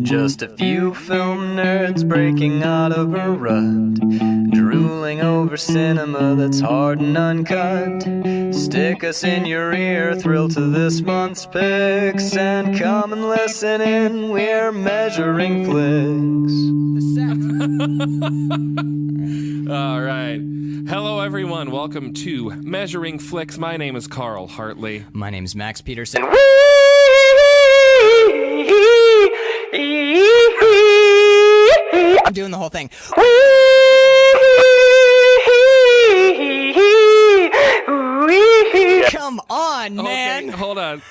Just a few film nerds breaking out of a rut, drooling over cinema that's hard and uncut. Stick us in your ear, thrill to this month's picks, and come and listen in, we're measuring flicks. All right. Hello, everyone. Welcome to Measuring Flicks. My name is Carl Hartley. My name's Max Peterson. I'm doing the whole thing. Come on, man. Okay, hold on.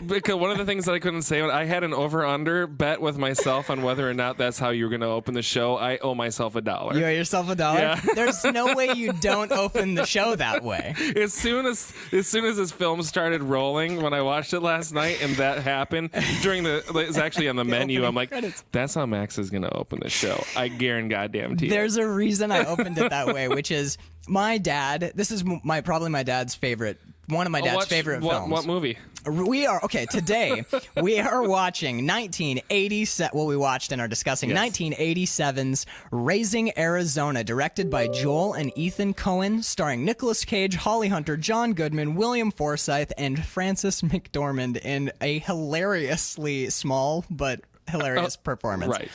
Because one of the things that I couldn't say, I had an over-under bet with myself on whether or not that's how you were going to open the show. I owe myself $1. You owe yourself $1? Yeah. There's no way you don't open the show that way. As soon as this film started rolling, when I watched it last night, and that happened it's actually on the menu. I'm like, credits. That's how Max is going to open the show. I guarantee goddamn you. There's a reason I opened it that way, which is my dad. This is probably my dad's favorite. One of my dad's favorite films. What movie? Today we are watching 1987. Well, we watched and are discussing 1987's Raising Arizona, directed by Joel and Ethan Coen, starring Nicolas Cage, Holly Hunter, John Goodman, William Forsythe, and Frances McDormand in a hilariously small but hilarious performance. Right.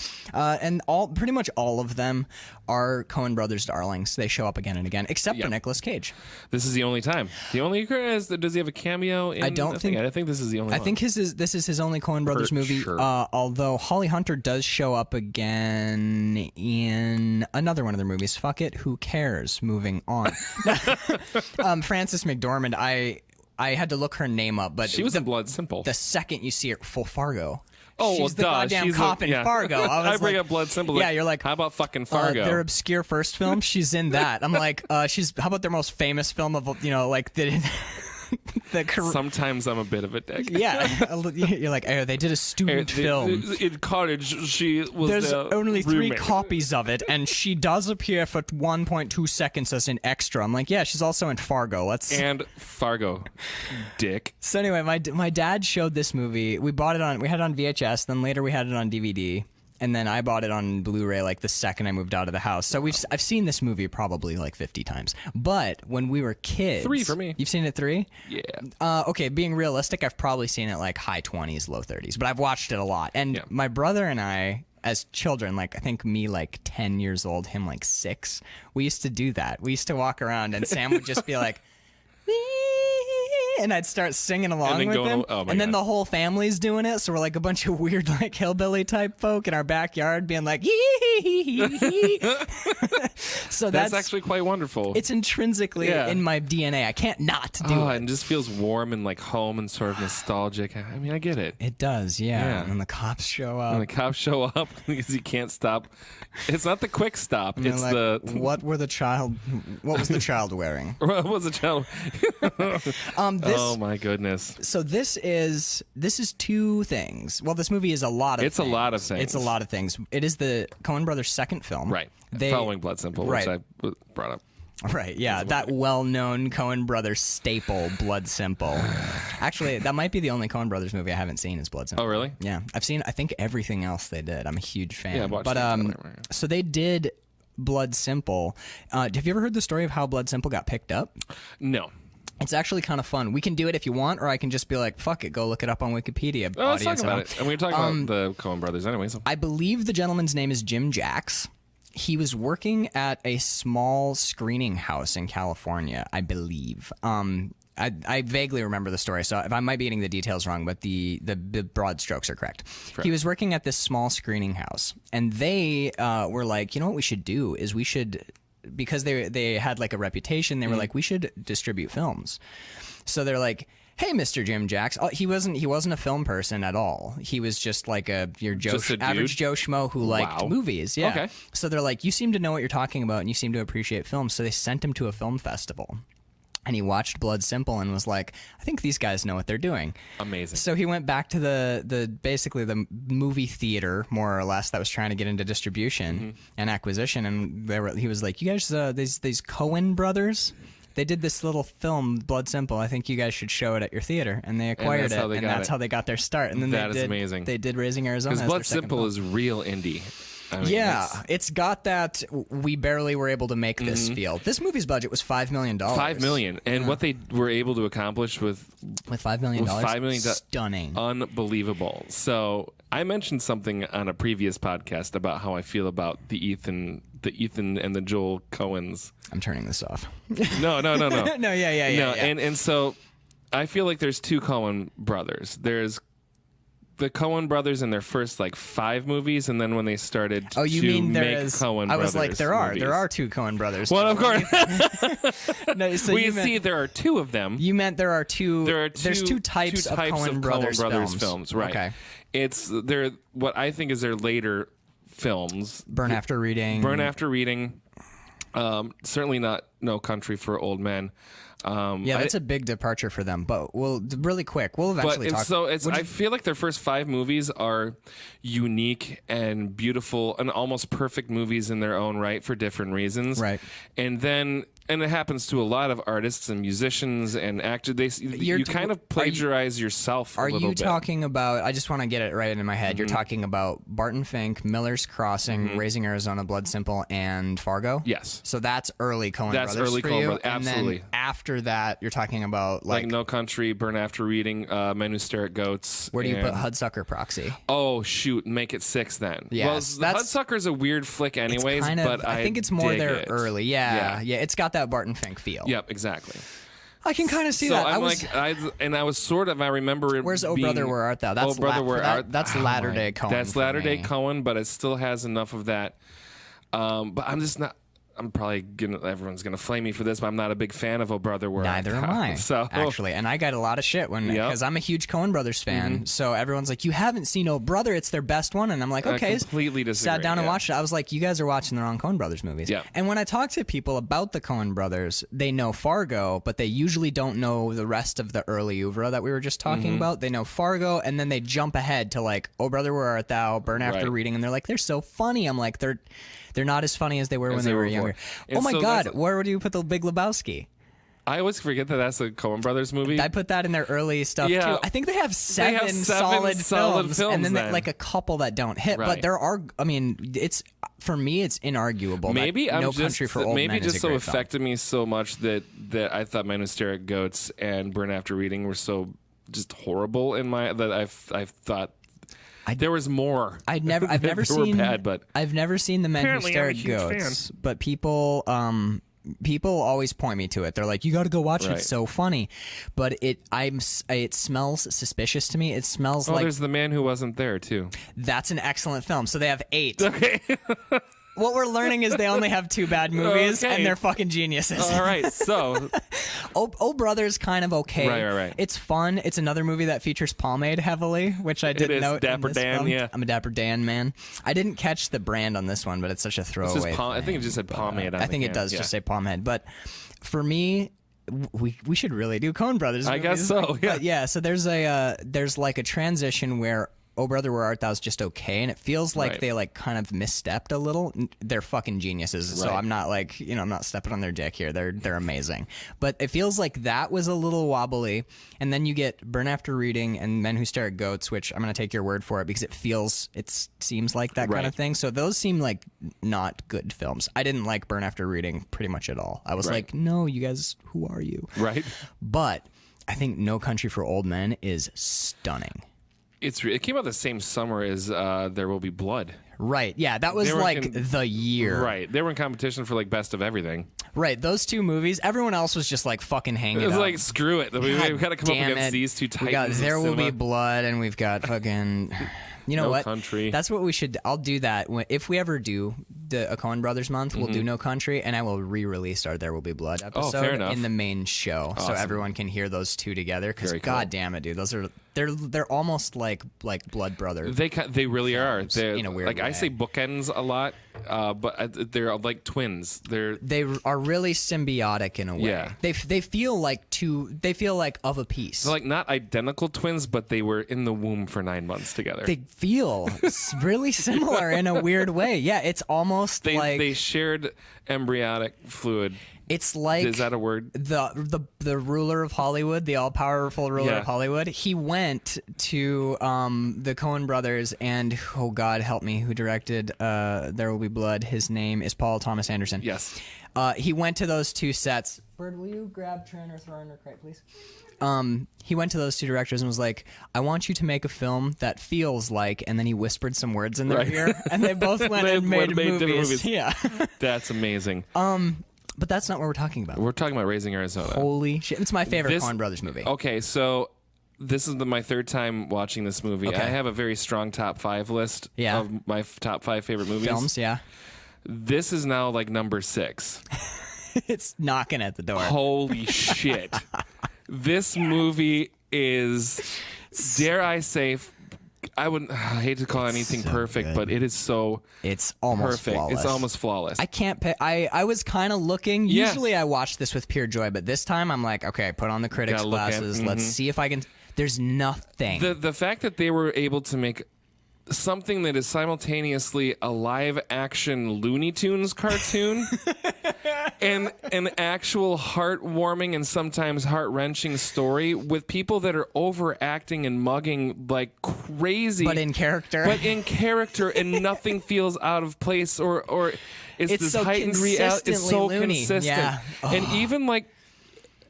And pretty much all of them are Coen Brothers darlings. They show up again and again, except for Nicolas Cage. This is the only time. Does he have a cameo in I think this is the only one. I think this is his only Coen Brothers movie. Sure. Although Holly Hunter does show up again in another one of their movies. Fuck it, who cares? Moving on. Frances McDormand, I had to look her name up, but she was in Blood Simple. The second you see her, full Fargo. Oh, she's the goddamn cop in Fargo. I bring up Blood Simple. Yeah, you're like, how about fucking Fargo? Their obscure first film, she's in that. I'm like, how about their most famous film of, like the Sometimes I'm a bit of a dick. Yeah, you're like, oh, they did a student film. In college, she was There's only 3 roommate. copies of it, and she does appear for 1.2 seconds as an extra. I'm like, yeah, she's also in Fargo. And Fargo, dick. So anyway, my dad showed this movie. We had it on VHS, then later we had it on DVD. And then I bought it on Blu-ray like the second I moved out of the house. So I've seen this movie probably like 50 times. But when we were kids... 3 for me. You've seen it 3? Yeah. Okay, being realistic, I've probably seen it like high 20s, low 30s. But I've watched it a lot. And my brother and I, as children, like I think me like 10 years old, him like 6, we used to do that. We used to walk around and Sam would just be like... and I'd start singing along with him. And then the whole family's doing it, so we're like a bunch of weird like hillbilly type folk in our backyard being like So that's actually quite wonderful. It's intrinsically in my DNA. I can't not do it. And just feels warm and like home and sort of nostalgic. I mean, I get it. It does, yeah. And the cops show up. And the cops show up because you can't stop. It's not the quick stop. It's like, what was the child wearing? What was the child? Oh my goodness! So this is 2 things. Well, this movie is a lot of. It's things. a lot of things. It's a lot of things. It is the Coen Brothers' second film, right? Following Blood Simple, which I brought up. Right, yeah, that well-known Coen Brothers staple, Blood Simple. Actually, that might be the only Coen Brothers movie I haven't seen is Blood Simple. Oh, really? Yeah, I've seen, I think, everything else they did. I'm a huge fan. Yeah, but so they did Blood Simple. Have you ever heard the story of how Blood Simple got picked up? No. It's actually kind of fun. We can do it if you want, or I can just be like, fuck it, go look it up on Wikipedia. Let's talk about it. And we were talking about the Coen Brothers anyway. So. I believe the gentleman's name is Jim Jacks. He was working at a small screening house in California, I believe. I vaguely remember the story, so I might be getting the details wrong, but the broad strokes are correct. He was working at this small screening house, and they were like, you know what we should do is we should... Because they had like a reputation, they were like, we should distribute films. So they're like, hey, Mr. Jim Jacks. He wasn't a film person at all. He was just like your average Joe Schmo who liked movies. Yeah. Okay. So they're like, you seem to know what you're talking about, and you seem to appreciate films. So they sent him to a film festival. And he watched Blood Simple and was like, I think these guys know what they're doing. Amazing. So he went back to basically the movie theater, more or less, that was trying to get into distribution and acquisition. And he was like, you guys, these Coen brothers, They did this little film, Blood Simple. I think you guys should show it at your theater, and they acquired it, and that's how they got their start. And then that is amazing. They did Raising Arizona. Because Blood Simple is real indie. I mean, it's got that we barely were able to make this feel. This movie's budget was $5 million. $5 million, and what they were able to accomplish with $5 million, stunning, unbelievable. So I mentioned something on a previous podcast about how I feel about the Ethan and the Joel Coens. I'm turning this off. No. No, yeah. And so I feel like there's two Coen brothers. There's the Coen brothers in their first 5 movies, and then when they started make Coen brothers. I was like, there are two Coen brothers. Well, of course. No, so there are 2 of them. You meant there's two types of Coen brothers films, right? Okay. They're what I think is their later films. Burn After Reading. Certainly not No Country for Old Men. That's a big departure for them. But we'll eventually talk. So I feel like their first 5 movies are unique and beautiful and almost perfect movies in their own right for different reasons. Right. And it happens to a lot of artists and musicians and actors. You kind of plagiarize yourself a little bit. Are you talking about, I just want to get it right in my head, you're talking about Barton Fink, Miller's Crossing, Raising Arizona, Blood Simple, and Fargo? Yes. So that's early Coen brothers. That's early Coen brothers, absolutely. And then after that, you're talking about like No Country, Burn After Reading, Men Who Stare at Goats. Where do you put Hudsucker Proxy? Oh, shoot. Make it 6 then. Yes. Well, Hudsucker's a weird flick anyways, but I think it's more there early. Yeah. It's got that Barton Fink feel. Yep, exactly. I can kind of see that. I remember. Where's Oh Brother Where Art Thou? That's That's Latter Day Coen. That's Latter Day Coen, but it still has enough of that. But I'm just not. I'm probably everyone's gonna flame me for this, but I'm not a big fan of Oh Brother Where Art Thou. Neither am I. So actually, and I got a lot of shit because I'm a huge Coen Brothers fan. So everyone's like, "You haven't seen Oh Brother? It's their best one." And I'm like, "Okay." I completely disagree. Sat down and watched it. I was like, "You guys are watching the wrong Coen Brothers movies." Yeah. And when I talk to people about the Coen Brothers, they know Fargo, but they usually don't know the rest of the early oeuvre that we were just talking about. They know Fargo, and then they jump ahead to Oh Brother Where Art Thou, Burn After Reading, and they're like, "They're so funny." I'm like, They're not as funny as they were when they were younger. Oh my God, where would you put The Big Lebowski? I always forget that that's a Coen Brothers movie. I put that in their early stuff too. I think they have seven solid films, and then a couple that don't hit. But there are. I mean, for me, it's inarguable. Maybe No Country for Old Men maybe just so film. affected me so much that I thought Men Who Stare at Goats and Burn After Reading were so just horrible that I've thought. There was more. I've never seen. Bad, but I've never seen The Men Who Stare at Goats. Fan. But people always point me to it. They're like, "You got to go watch it. It's so funny." But it smells suspicious to me. It smells like. There's The Man Who Wasn't There too. That's an excellent film. So they have 8. Okay. What we're learning is they only have 2 bad movies, and they're fucking geniuses. All right, so... Oh Brother's kind of okay. Right. It's fun. It's another movie that features pomade heavily, which I didn't note. Dapper Dan, film. yeah. I'm a Dapper Dan man. I didn't catch the brand on this one, but it's such a throwaway I think it just said pomade on I think it does just say pomade. But for me... We should really do Coen Brothers movies. I guess so, yeah. But yeah, so there's a transition where Oh Brother Where Art Thou is just okay, and it feels like they kind of misstepped a little. They're fucking geniuses, so I'm not I'm not stepping on their dick here. They're amazing, but it feels like that was a little wobbly. And then you get Burn After Reading and Men Who Stare at Goats, which I'm gonna take your word for it because it seems like that kind of thing. So those seem like not good films. I didn't like Burn After Reading pretty much at all. I was like, no, you guys, who are you? Right. But I think No Country for Old Men is stunning. It came out the same summer as There Will Be Blood. Right. Yeah, that was the year. Right. They were in competition for Best of Everything. Right. Those 2 movies, everyone else was just fucking hanging out. It was like, screw it. We've got to come up against these 2 titans. We got There Will Be Blood, and we've got fucking... You know what? Country. That's what we should. I'll do that if we ever do a Coen Brothers month. We'll do No Country, and I will re-release our There Will Be Blood episode in the main show, so everyone can hear those 2 together. Because God damn it, dude, those are they're almost like blood brothers. They really are. They're in a weird way. I say bookends a lot, but they're like twins. They are really symbiotic in a way. Yeah. They feel like They feel like of a piece. They're not identical twins, but they were in the womb for 9 months together. They feel really similar in a weird way. Yeah, it's almost they shared embryonic fluid. It's like, is that a word? The ruler of Hollywood, the all powerful ruler of Hollywood. He went to the Coen brothers, and oh God help me, who directed There Will Be Blood? His name is Paul Thomas Anderson. Yes. He went to those two sets. Bird, will you grab Trin or throw in her crate, please? He went to those two directors and was like, I want you to make a film that feels like, and then he whispered some words in their ear, and they both went and made different movies. Yeah. That's amazing. But that's not what we're talking about. We're talking about Raising Arizona. Holy shit. It's my favorite Coen Brothers movie. Okay, so this is my third time watching this movie. Okay. I have a very strong top 5 list of my top 5 favorite movies. Films, yeah. This is now like number 6. It's knocking at the door. Holy shit. This movie is, dare I say, I hate to call anything so perfect, good. but it is so It's almost perfect. flawless. It's almost flawless. I can't pick. I was kind of looking. Yeah. Usually I watch this with pure joy, but this time I'm like, okay, put on the critics Gotta look at- glasses. Let's see if I can. There's nothing. The fact that they were able to make something that is simultaneously a live action Looney Tunes cartoon and an actual heartwarming and sometimes heart-wrenching story with people that are overacting and mugging like crazy, but in character. And nothing feels out of place or it's this so heightened reality. It's so loony. consistent. Yeah. And even like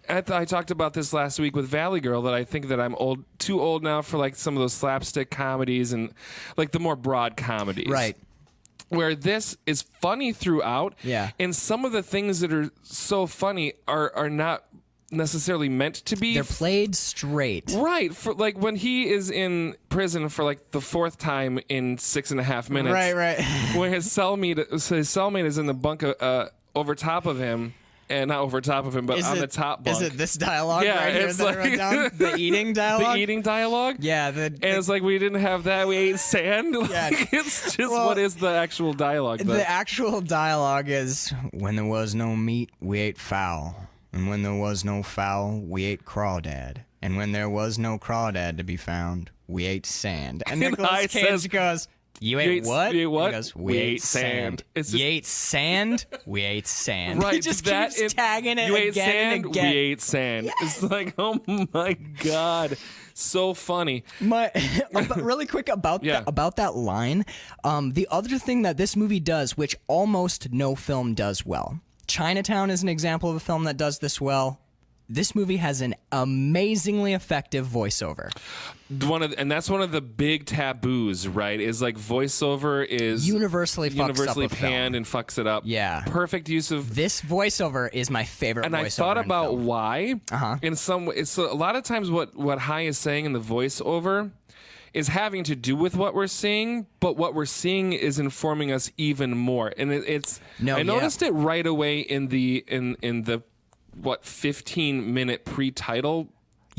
I talked about this last week with Valley Girl, that I think that I'm too old now for like some of those slapstick comedies and like the more broad comedies. Right. Where this is funny throughout. Yeah. And some of the things that are so funny are not necessarily meant to be. They're played straight. Right. For like when he is in prison for like the 4th time in 6.5 minutes. Right. When his cellmate is in the bunk over top of him. And not over top of him, but on the top bunk. Is it this dialogue Yeah, right here it's that I like- wrote down? The eating dialogue? The eating dialogue? Yeah. And it's like, we didn't have that. We ate sand. Yeah. Like, it's just, Well, what is the actual dialogue? The actual dialogue is, when there was no meat, we ate fowl. And when there was no fowl, we ate crawdad. And when there was no crawdad to be found, we ate sand. And Nicolas I Cage says, goes, you ate what? You ate what? He goes, we ate sand. It's You just- ate sand? We ate sand. Right, He just that keeps tagging it You ate again sand. and again. We ate sand. It's like, oh my god, so funny. Really quick about that line. The other thing that this movie does, which almost no film does well. Chinatown is an example of a film that does this well. This movie has an amazingly effective voiceover. And that's one of the big taboos, right? Is like voiceover is Universally fucks up a panned film. and fucks it up. Yeah. Perfect use of. This voiceover is my favorite And voiceover I thought in about film. why. Uh-huh. In some way, it's a lot of times what Hai is saying in the voiceover is having to do with what we're seeing, but what we're seeing is informing us even more. And I noticed it right away in the 15-minute pre-title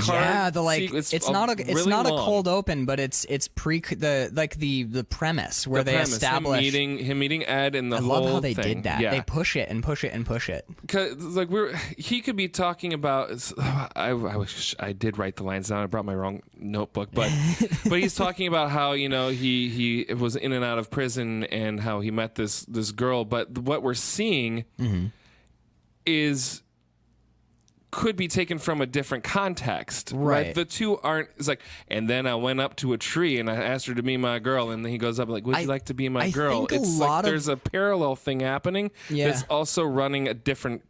card. Yeah, it's not a long. cold open, but it's the premise where they establish him meeting Ed and the I whole love how they thing. did that. Yeah. They push it and push it and push it. Cause like he could be talking about. I wish I did write the lines down. I brought my wrong notebook, but he's talking about how he was in and out of prison and how he met this girl. But what we're seeing could be taken from a different context, right? The two aren't. It's like, and then I went up to a tree and I asked her to be my girl, and then he goes up like, "Would you like to be my girl?" Think it's like there's a parallel thing happening that's also running a different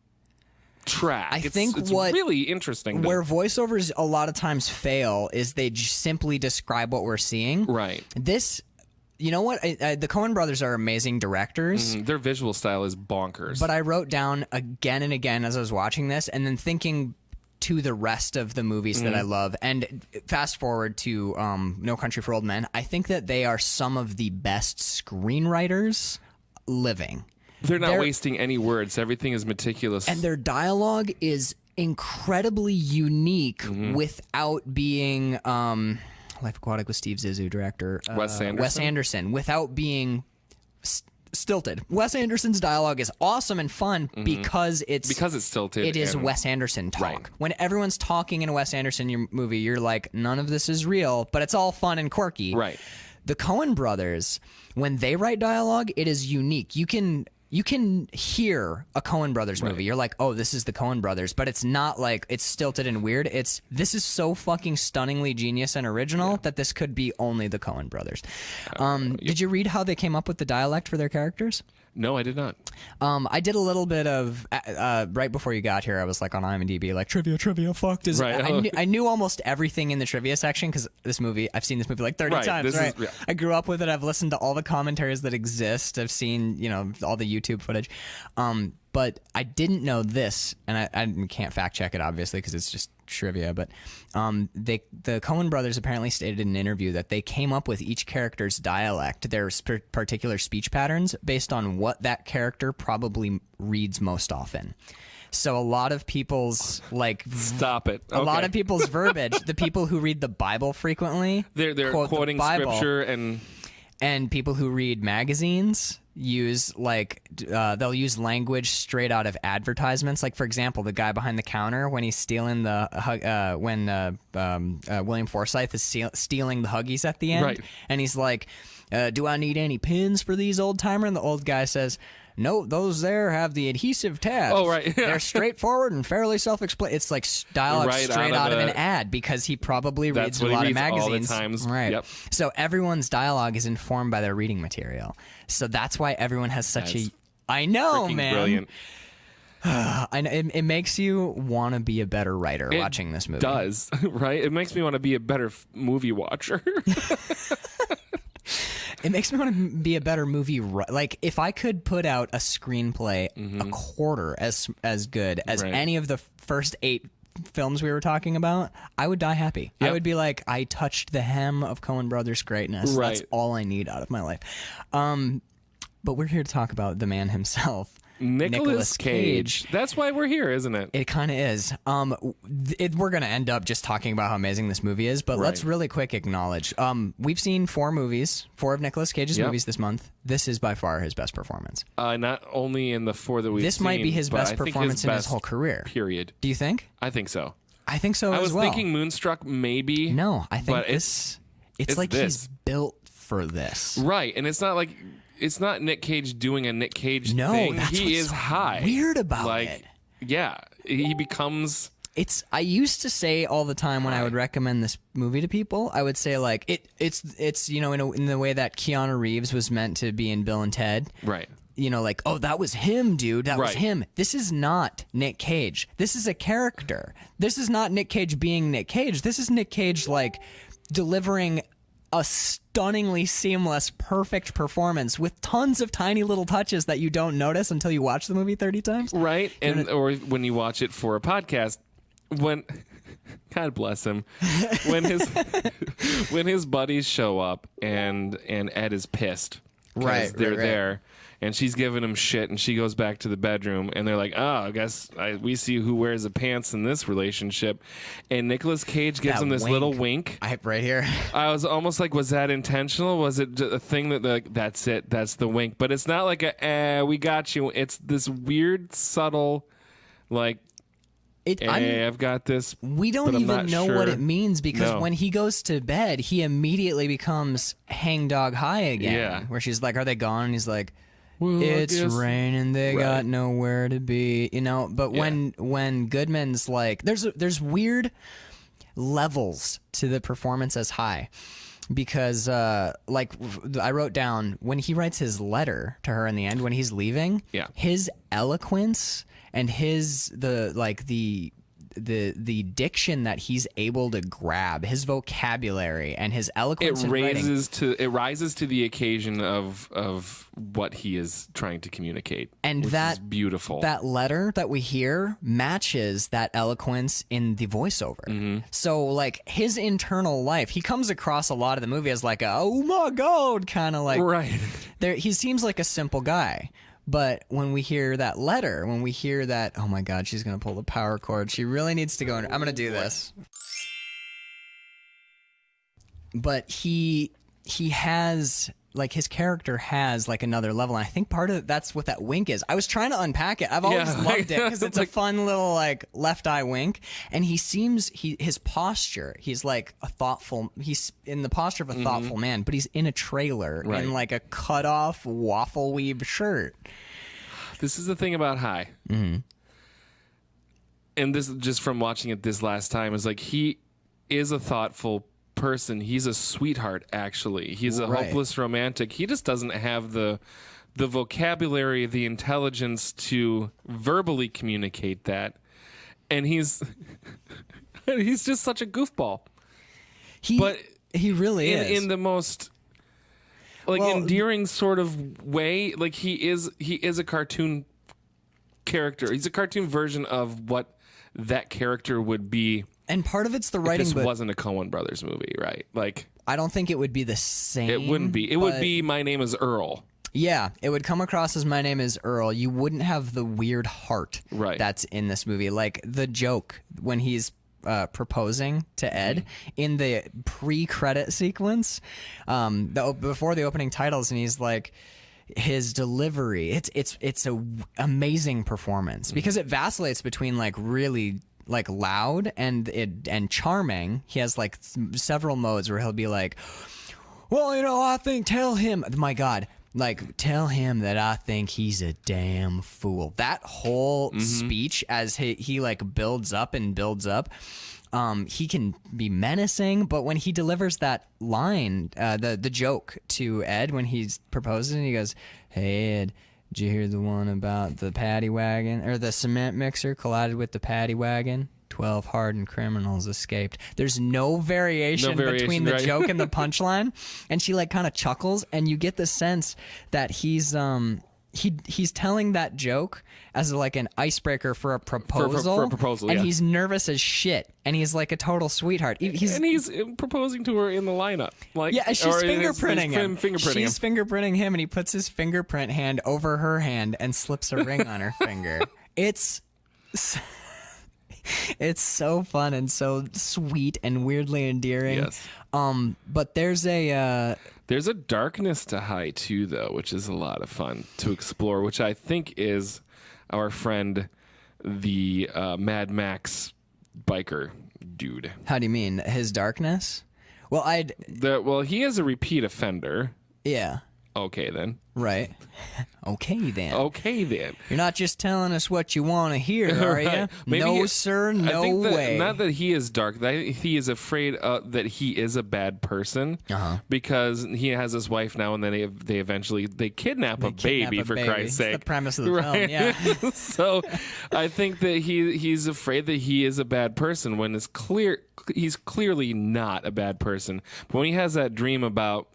track. I think it's what really interesting. Where voiceovers a lot of times fail is they simply describe what we're seeing. Right. This. You know what? The Coen brothers are amazing directors. Their visual style is bonkers. But I wrote down again and again as I was watching this, and then thinking to the rest of the movies that I love, and fast forward to No Country for Old Men, I think that they are some of the best screenwriters living. They're not wasting any words. Everything is meticulous. And their dialogue is incredibly unique without being... Life Aquatic with Steve Zissou, director. Wes Anderson, without being stilted. Wes Anderson's dialogue is awesome and fun because it's stilted. It is Wes Anderson talk. Right. When everyone's talking in a Wes Anderson movie, you're like, none of this is real, but it's all fun and quirky. Right. The Coen brothers, when they write dialogue, it is unique. You can you can hear a Coen Brothers movie. You're like, oh, this is the Coen Brothers, but it's not like it's stilted and weird. This is so fucking stunningly genius and original that this could be only the Coen Brothers. Did you read how they came up with the dialect for their characters? No, I did not. I did a little bit of right before you got here. I was like on IMDb, like trivia. Fuck, does I knew almost everything in the trivia section because I've seen this movie like 30 times. Right, I grew up with it. I've listened to all the commentaries that exist. I've seen all the YouTube footage. But I didn't know this, and I can't fact check it obviously because it's just trivia. But the Coen Brothers apparently stated in an interview that they came up with each character's dialect, their particular speech patterns, based on what that character probably reads most often. So a lot of people's stop it. A lot of people's verbiage, the people who read the Bible frequently, they're quoting scripture, and people who read magazines use they'll use language straight out of advertisements. Like for example, the guy behind the counter when he's stealing William Forsythe is stealing the Huggies at the end, and he's like, "Do I need any pins for these, old timer?" And the old guy says, "No, those there have the adhesive tabs. Oh, right. They're straightforward and fairly self-explanatory." It's like dialogue straight out of an ad because he probably reads a lot of magazines. All the times. Right. Yep. So everyone's dialogue is informed by their reading material. So that's why everyone has such I know, man. Brilliant. I know, it makes you want to be a better writer watching this movie. It does, right? It makes me want to be a better movie watcher. It makes me want to be a better movie. Like if I could put out a screenplay a quarter as good as any of the first 8 films we were talking about, I would die happy. Yep. I would be like, I touched the hem of Coen Brothers greatness. Right. That's all I need out of my life. But we're here to talk about the man himself. Nicolas Cage. That's why we're here, isn't it? It kind of is. We're going to end up just talking about how amazing this movie is, but let's really quick acknowledge. We've seen 4 of Nicolas Cage's movies this month. This is by far his best performance. Not only in the 4 that we've seen. This might be his best performance in his whole career. Period. Do you think? I think so. I think so as well. I was thinking Moonstruck, maybe. No, I think it's like he's built for this. Right, and it's not like... It's not Nick Cage doing a Nick Cage thing. He is high. Weird about it. Yeah, he becomes... I used to say all the time when I would recommend this movie to people, I would say it's in the way that Keanu Reeves was meant to be in Bill and Ted. Right. Oh, that was him, dude. That was him. This is not Nick Cage. This is a character. This is not Nick Cage being Nick Cage. This is Nick Cage delivering a stunningly seamless, perfect performance with tons of tiny little touches that you don't notice until you watch the movie 30 times. Right. Or when you watch it for a podcast, God bless him, when his buddies show up and Ed is pissed. They're there. And she's giving him shit, and she goes back to the bedroom, and they're like, "Oh, I guess we see who wears the pants in this relationship." And Nicolas Cage gives him this little wink. Right here. I was almost like, was that intentional? Was it a thing that that's it, that's the wink? But it's not like we got you. It's this weird, subtle, I've got this. We don't even know what it means because when he goes to bed, he immediately becomes hangdog high again. Yeah. Where she's like, "Are they gone?" And he's like, well, it's raining. They got nowhere to be. But when Goodman's like, there's weird levels to the performance as high. Because, I wrote down when he writes his letter to her in the end when he's leaving, his eloquence and the diction that he's able to grab, his vocabulary and his eloquence. It rises to the occasion of what he is trying to communicate, and which is beautiful. That letter that we hear matches that eloquence in the voiceover. Mm-hmm. So, his internal life, he comes across a lot of the movie as like a "oh my god" kind of he seems like a simple guy. But when we hear that letter, when we hear that, oh my God, she's going to pull the power cord. She really needs to go in. I'm going to do this. But he has, his character has, another level. And I think part of that's what that wink is. I was trying to unpack it. I've always loved it because it's a fun little, left eye wink. And his posture, he's he's in the posture of a thoughtful man, but he's in a trailer in a cut off waffle weave shirt. This is the thing about High. Mm-hmm. And this, just from watching it this last time, is like he is a thoughtful person. He's a sweetheart, actually. He's a hopeless romantic. He just doesn't have the vocabulary, the intelligence to verbally communicate that. And he's just such a goofball. He really is. In the most endearing sort of way. Like he is a cartoon character. He's a cartoon version of what that character would be. And part of it's the writing. If this wasn't a Coen Brothers movie, right? Like, I don't think it would be the same. It wouldn't be. It would be My Name is Earl. Yeah, it would come across as My Name is Earl. You wouldn't have the weird heart that's in this movie. Like the joke when he's proposing to Ed in the pre-credit sequence, before the opening titles, and he's like, his delivery. It's a amazing performance because it vacillates between like really like loud and charming. He has like several modes where he'll be like, well, I think tell him, my God, like tell him that I think he's a damn fool. That whole speech as he like builds up and builds up. He can be menacing, but when he delivers that line, the joke to Ed when he's proposing, he goes, "Hey Ed, did you hear the one about the paddy wagon or the cement mixer collided with the paddy wagon? 12 hardened criminals escaped." There's no variation between the joke and the punchline, and she like kind of chuckles, and you get the sense that he's telling that joke as like an icebreaker for a proposal, for a proposal, and yeah. He's nervous as shit, and he's like a total sweetheart. He's proposing to her in the lineup, like yeah, she's fingerprinting him. She's fingerprinting him, and he puts his fingerprint hand over her hand and slips a ring on her finger. It's so fun and so sweet and weirdly endearing. Yes. But there's a darkness to High too, though, which is a lot of fun to explore, which I think is our friend, the Mad Max biker dude. How do you mean his darkness? Well, he is a repeat offender. Yeah. Okay then. Right. Okay then. You're not just telling us what you want to hear, are you? No, sir. No way. Not that he is dark. That he is afraid that he is a bad person because he has his wife now, and then they eventually kidnap a baby, for Christ's sake. That's the premise of the film. Yeah. So I think that he's afraid that he is a bad person when it's clear he's clearly not a bad person. But when he has that dreams about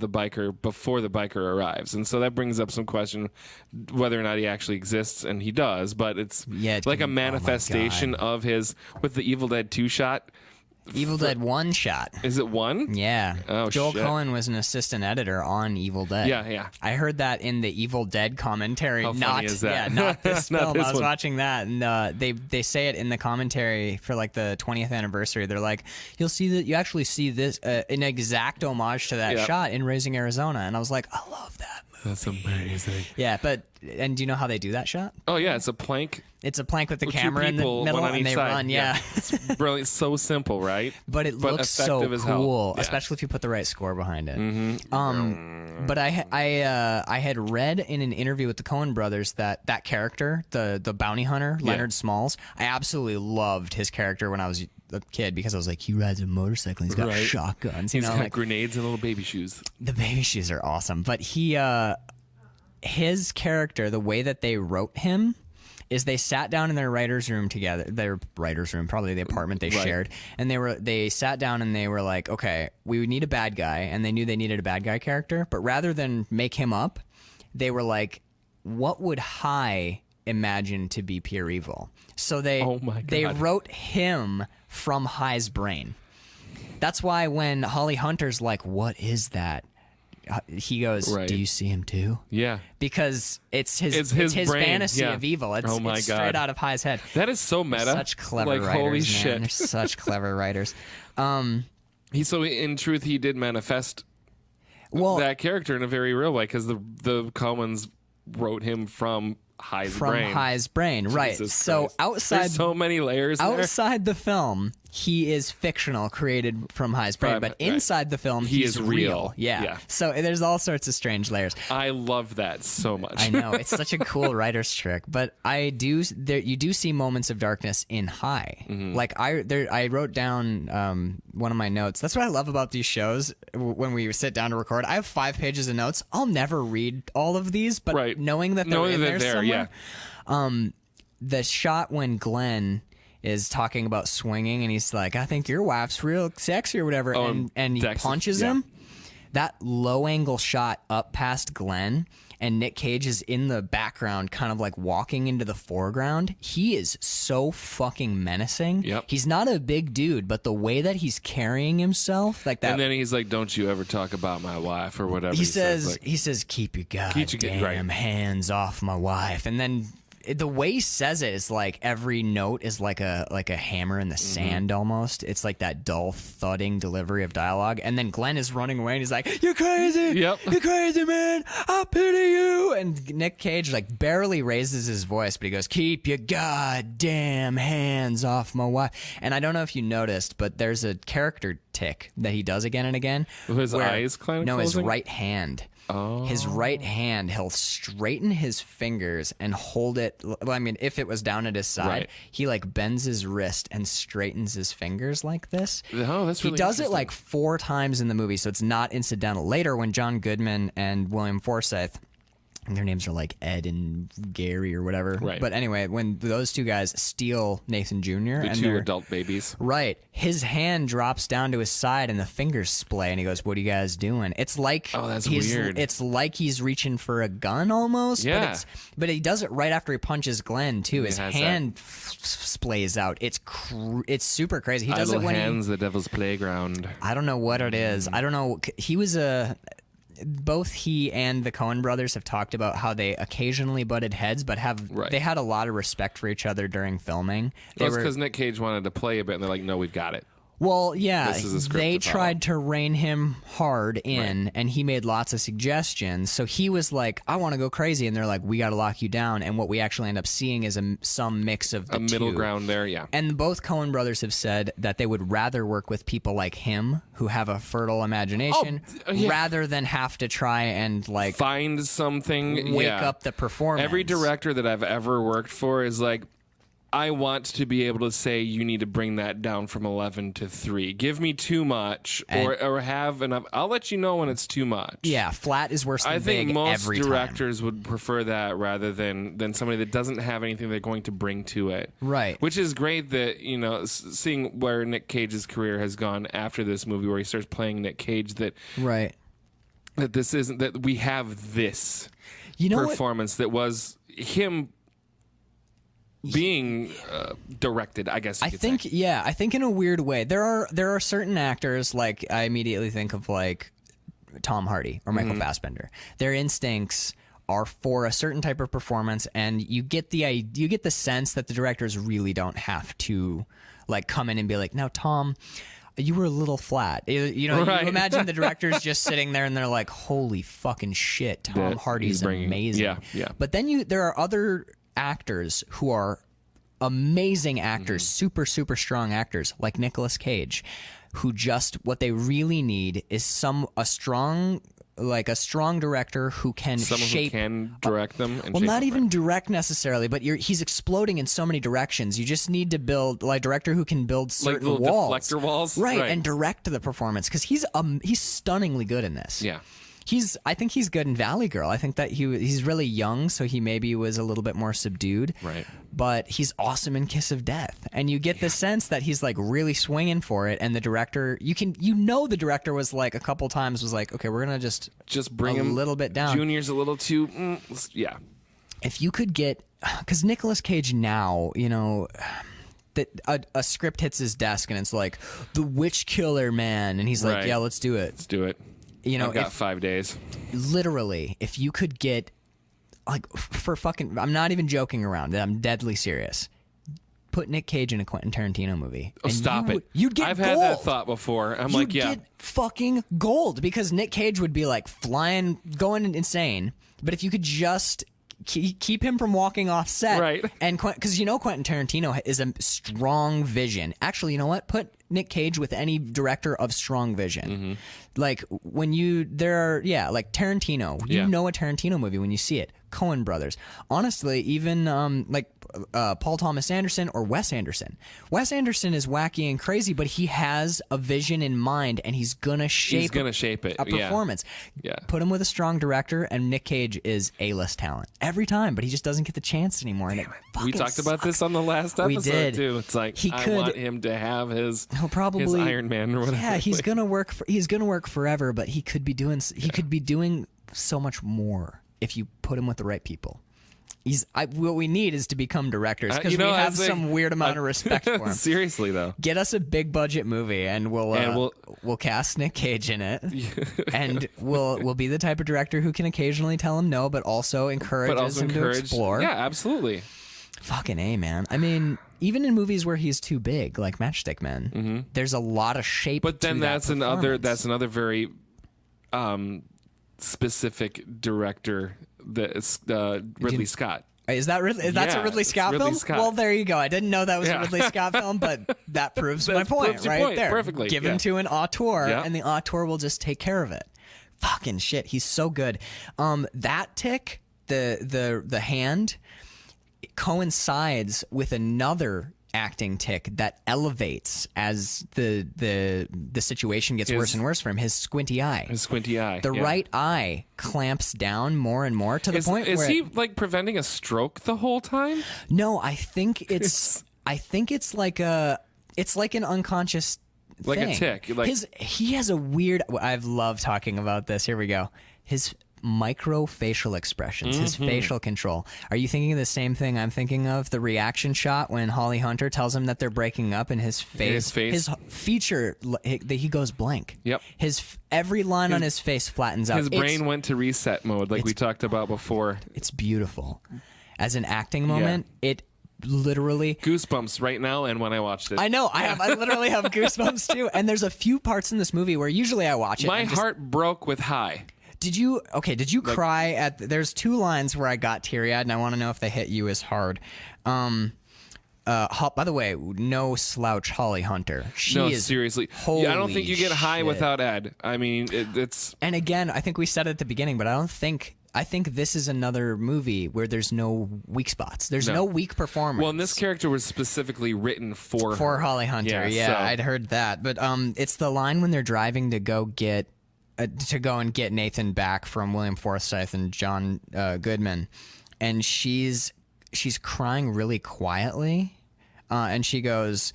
the biker before the biker arrives, and so that brings up some question whether or not he actually exists, and he does, but it's like a manifestation of his, with the Evil Dead 2 shot. Evil Dead 1 shot. Is it 1? Yeah. Oh, Joel shit. Cohen was an assistant editor on Evil Dead. Yeah. I heard that in the Evil Dead commentary. How funny is that? Yeah, not this Not film. this I was one. watching that, and they say it in the commentary for like the 20th anniversary. They're like, you'll see that you actually see this an exact homage to that shot in Raising Arizona, and I was like, I love that movie. That's amazing. Yeah, and do you know how they do that shot? Oh yeah, it's a plank. It's a plank with the With camera two in the people, middle, one on and each they side. run. Yeah. It's brilliant. So simple, right? But it looks so effective as hell. cool, Yeah. especially if you put the right score behind it. But I had read in an interview with the Coen brothers that character, the bounty hunter, Leonard Smalls, I absolutely loved his character when I was a kid because I was like, he rides a motorcycle and he's got shotguns. He's got grenades and little baby shoes. The baby shoes are awesome. But his character, the way that they wrote him, is they sat down in their writer's room together. Their writer's room, probably the apartment they shared, and they sat down and they were like, okay, we need a bad guy, and they knew they needed a bad guy character, but rather than make him up, they were like, what would High imagine to be pure evil? So they wrote him from High's brain. That's why when Holly Hunter's like, what is that? He goes, do you see him too? Yeah. Because it's his brain. Fantasy of evil. It's straight out of High's head. That is so meta. Such clever writers, holy man. shit. They're such clever writers. So in truth, he did manifest that character in a very real way because the Coens wrote him from High's brain. From High's brain, right. Jesus so Christ. outside... There's so many layers outside the film, he is fictional, created from highest grade, but inside the film, He he's is real. Yeah. So there's all sorts of strange layers. I love that so much. I know, it's such a cool writer's trick, but you do see moments of darkness in High. Like I wrote down one of my notes. That's what I love about these shows. When we sit down to record, I have 5 pages of notes. I'll never read all of these, but knowing that they're in there somewhere. The shot when Glenn is talking about swinging, and he's like, I think your wife's real sexy or whatever, and he punches him. That low angle shot up past Glenn, and Nick Cage is in the background, kind of like walking into the foreground. He is so fucking menacing. Yep. He's not a big dude, but the way that he's carrying himself, like that. And then he's like, "Don't you ever talk about my wife," or whatever. He says, "Keep your goddamn hands off my wife," and then. The way he says it is like every note is like a hammer in the sand almost. It's like that dull thudding delivery of dialogue. And then Glenn is running away and he's like, "You're crazy. Yep. You're crazy, man. I pity you." And Nick Cage like barely raises his voice, but he goes, "Keep your goddamn hands off my wife." And I don't know if you noticed, but there's a character tick that he does again and again. With his eyes kind of closing? closing? His right hand. Oh. His right hand, he'll straighten his fingers and hold it. Well, I mean, if it was down at his side, he like bends his wrist and straightens his fingers like this. Oh, that's really He does it like 4 times in the movie, so it's not incidental. Later, when John Goodman and William Forsythe, their names are like Ed and Gary or whatever. Right. But anyway, when those 2 guys steal Nathan Jr. The and 2 adult babies. Right. His hand drops down to his side and the fingers splay and he goes, "What are you guys doing?" It's like that's weird. It's like he's reaching for a gun almost. Yeah. But he does it right after he punches Glenn too. His hand splays out. It's super crazy. He does Idle it when hands, the devil's playground. I don't know what it is. I don't know. He was both he and the Coen brothers have talked about how they occasionally butted heads, but they had a lot of respect for each other during filming. That's because Nick Cage wanted to play a bit, and they're like, "No, we've got it." Well, yeah, This is a script they to follow. tried to rein him hard in, and he made lots of suggestions. So he was like, "I want to go crazy," and they're like, "We got to lock you down." And what we actually end up seeing is some mix of the middle two. ground there, yeah. And both Coen brothers have said that they would rather work with people like him who have a fertile imagination rather than have to try and like find something, wake up the performance. Every director that I've ever worked for is like, I want to be able to say you need to bring that down from 11 to 3. Give me too much, or have enough. I'll let you know when it's too much. Yeah, flat is worse than I think big most every directors would prefer that rather than somebody that doesn't have anything they're going to bring to it. Right. Which is great that, seeing where Nick Cage's career has gone after this movie, where he starts playing Nick Cage, that this isn't, that we have this performance that was him being directed, I guess you could say. Yeah, I think in a weird way. There are certain actors, like I immediately think of like Tom Hardy or Michael Fassbender. Their instincts are for a certain type of performance, and you get the sense that the directors really don't have to like come in and be like, "Now, Tom, you were a little flat." You imagine the directors just sitting there and they're like, "Holy fucking shit, Tom Hardy's amazing." Yeah. But then there are other actors who are amazing actors, super, super strong actors, like Nicolas Cage, who just, what they really need is a strong director who can shape. Who can direct them. And well, shape not them, even direct necessarily, but he's exploding in so many directions. You just need to build like a director who can build certain little walls, deflector walls, right, and direct the performance, because he's stunningly good in this. Yeah. I think he's good in Valley Girl. I think that he's really young, so he maybe was a little bit more subdued. Right. But he's awesome in Kiss of Death, and you get the sense that he's like really swinging for it. And the director, the director was like a couple times was like, "Okay, we're gonna just bring him a little bit down." Junior's a little too, yeah. If you could get, because Nicolas Cage now, that a script hits his desk and it's like the Witch Killer Man, and he's like, "Yeah, let's do it. Let's do it." I've got 5 days. Literally, if you could get, like, for fucking, I'm not even joking around. I'm deadly serious. Put Nick Cage in a Quentin Tarantino movie. Oh, stop it. You'd get I've gold. had that thought before. You'd get fucking gold, because Nick Cage would be like flying, going insane. But if you could just keep him from walking off set. Right. And because Quentin Tarantino is a strong vision. Actually, you know what? Put Nick Cage with any director of strong vision. Like when like Tarantino, you know a Tarantino movie when you see it. Coen brothers. Honestly, even like Paul Thomas Anderson or Wes Anderson. Wes Anderson is wacky and crazy, but he has a vision in mind, and he's gonna shape it. A performance. Yeah. Put him with a strong director, and Nick Cage is A-list talent every time, but he just doesn't get the chance anymore. And We talked about this on the last episode We did. too. It's like I want him to have his Iron Man or whatever. Yeah, he's gonna work. He's gonna work forever, but he could be doing so much more if you put him with the right people. What we need is to become directors, because we have some weird amount of respect for him. Seriously, though, get us a big budget movie, and we'll cast Nick Cage in it, and we'll be the type of director who can occasionally tell him no, but also encourages him to explore. Yeah, absolutely. Fucking A, man. I mean, even in movies where he's too big, like Matchstick Men, there's a lot of shape. But then that's another very specific director. That's Ridley Scott. Is that Ridley? That's a Ridley Scott Ridley film? Scott. Well, there you go. I didn't know that was a Ridley Scott film, but that proves my point right there. Perfectly. Give him to an auteur, and the auteur will just take care of it. Fucking shit, he's so good. That tick, the hand, coincides with another acting tick that elevates as the situation gets worse and worse for him. His squinty eye. The right eye clamps down more and more to the point where... Is he like preventing a stroke the whole time? No, I think it's like an unconscious like thing. A tick. He has a weird... I've loved talking about this. Here we go. His micro facial expressions, his facial control. Are you thinking of the same thing I'm thinking of? The reaction shot when Holly Hunter tells him that they're breaking up, and his feature, he goes blank. Yep. Every line on his face flattens out. His brain went to reset mode, like we talked about before. It's beautiful. As an acting moment, it literally... Goosebumps right now, and when I watched it. I know, I literally have goosebumps too. And there's a few parts in this movie where usually I watch it. My heart broke with High. Did you cry at... There's two lines where I got teary-eyed, and I want to know if they hit you as hard. By the way, no slouch Holly Hunter. She is seriously. I don't think you get high without Ed. I mean, it's... And again, I think we said it at the beginning, but I think this is another movie where there's no weak spots. There's no weak performance. Well, and this character was specifically written for Holly Hunter. Yeah, I'd heard that. But it's the line when they're driving to go and get Nathan back from William Forsythe and John Goodman, and she's crying really quietly, and she goes,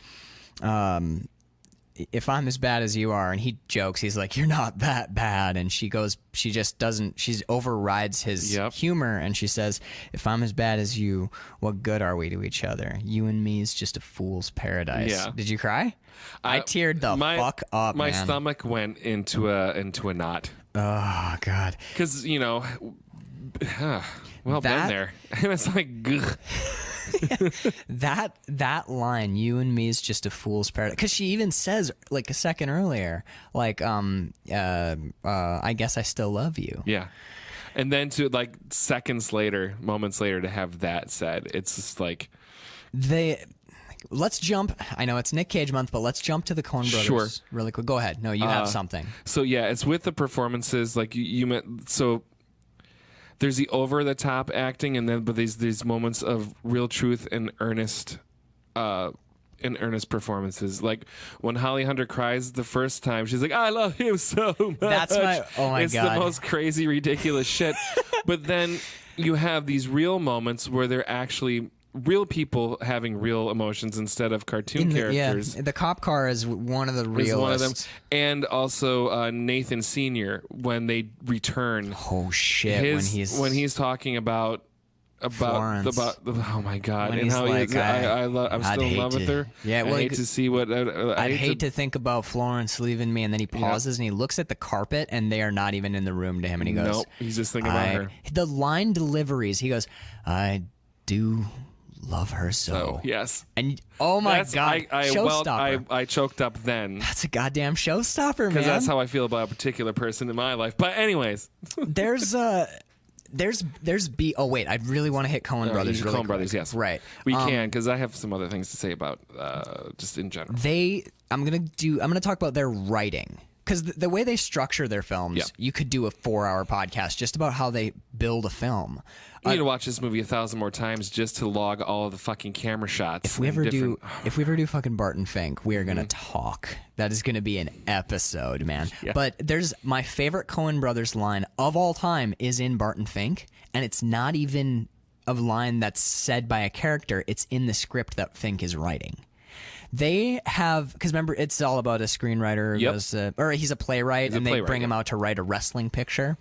"If I'm as bad as you are," and he jokes, he's like, "You're not that bad," and she overrides his humor, and she says, "If I'm as bad as you, what good are we to each other? You and me is just a fool's paradise." Yeah. Did you cry? I teared the fuck up. My stomach went into a knot. Oh God! Because been there, and it's like, ugh. that line, "You and me is just a fool's paradise," because she even says, like a second earlier, like I guess I still love you. Yeah. And then to like moments later to have that said, it's just like let's jump. I know it's Nick Cage month, but let's jump to the Coen brothers really quick. Go ahead. No, you have something. So yeah, it's with the performances, like you meant. So there's the over the top acting, and then but these moments of real truth and earnest performances. Like when Holly Hunter cries the first time, she's like, "I love him so much." That's my God. It's the most crazy, ridiculous shit. But then you have these real moments where they're actually real people having real emotions instead of cartoon characters. Yeah, the cop car is one of the realest. One of them, and also Nathan Sr. when they return. Oh shit! When he's talking about oh my God, when and how like, I'm still in love with her. Yeah, well, I hate to see what I'd hate to think about Florence leaving me, and then he pauses and he looks at the carpet, and they are not even in the room to him, and he goes, "Nope," he's just thinking about her. The line deliveries, he goes, "I do love her so." Oh, yes. And oh my God, showstopper. I choked up then. That's a goddamn showstopper, man. Because that's how I feel about a particular person in my life. But anyways. Oh wait, I really want to hit Coen Brothers. Really Coen quick. Brothers, yes, Right. We can, because I have some other things to say about just in general. I'm gonna talk about their writing. Because the way they structure their films, you could do a 4-hour podcast just about how they build a film. You need to watch this movie 1,000 more times just to log all of the fucking camera shots. If we ever do fucking Barton Fink, we are gonna talk. That is gonna be an episode, man. Yeah. But there's my favorite Coen Brothers line of all time is in Barton Fink, and it's not even a line that's said by a character. It's in the script that Fink is writing. They have, because remember, it's all about a screenwriter, or he's a playwright, and they bring him out to write a wrestling picture,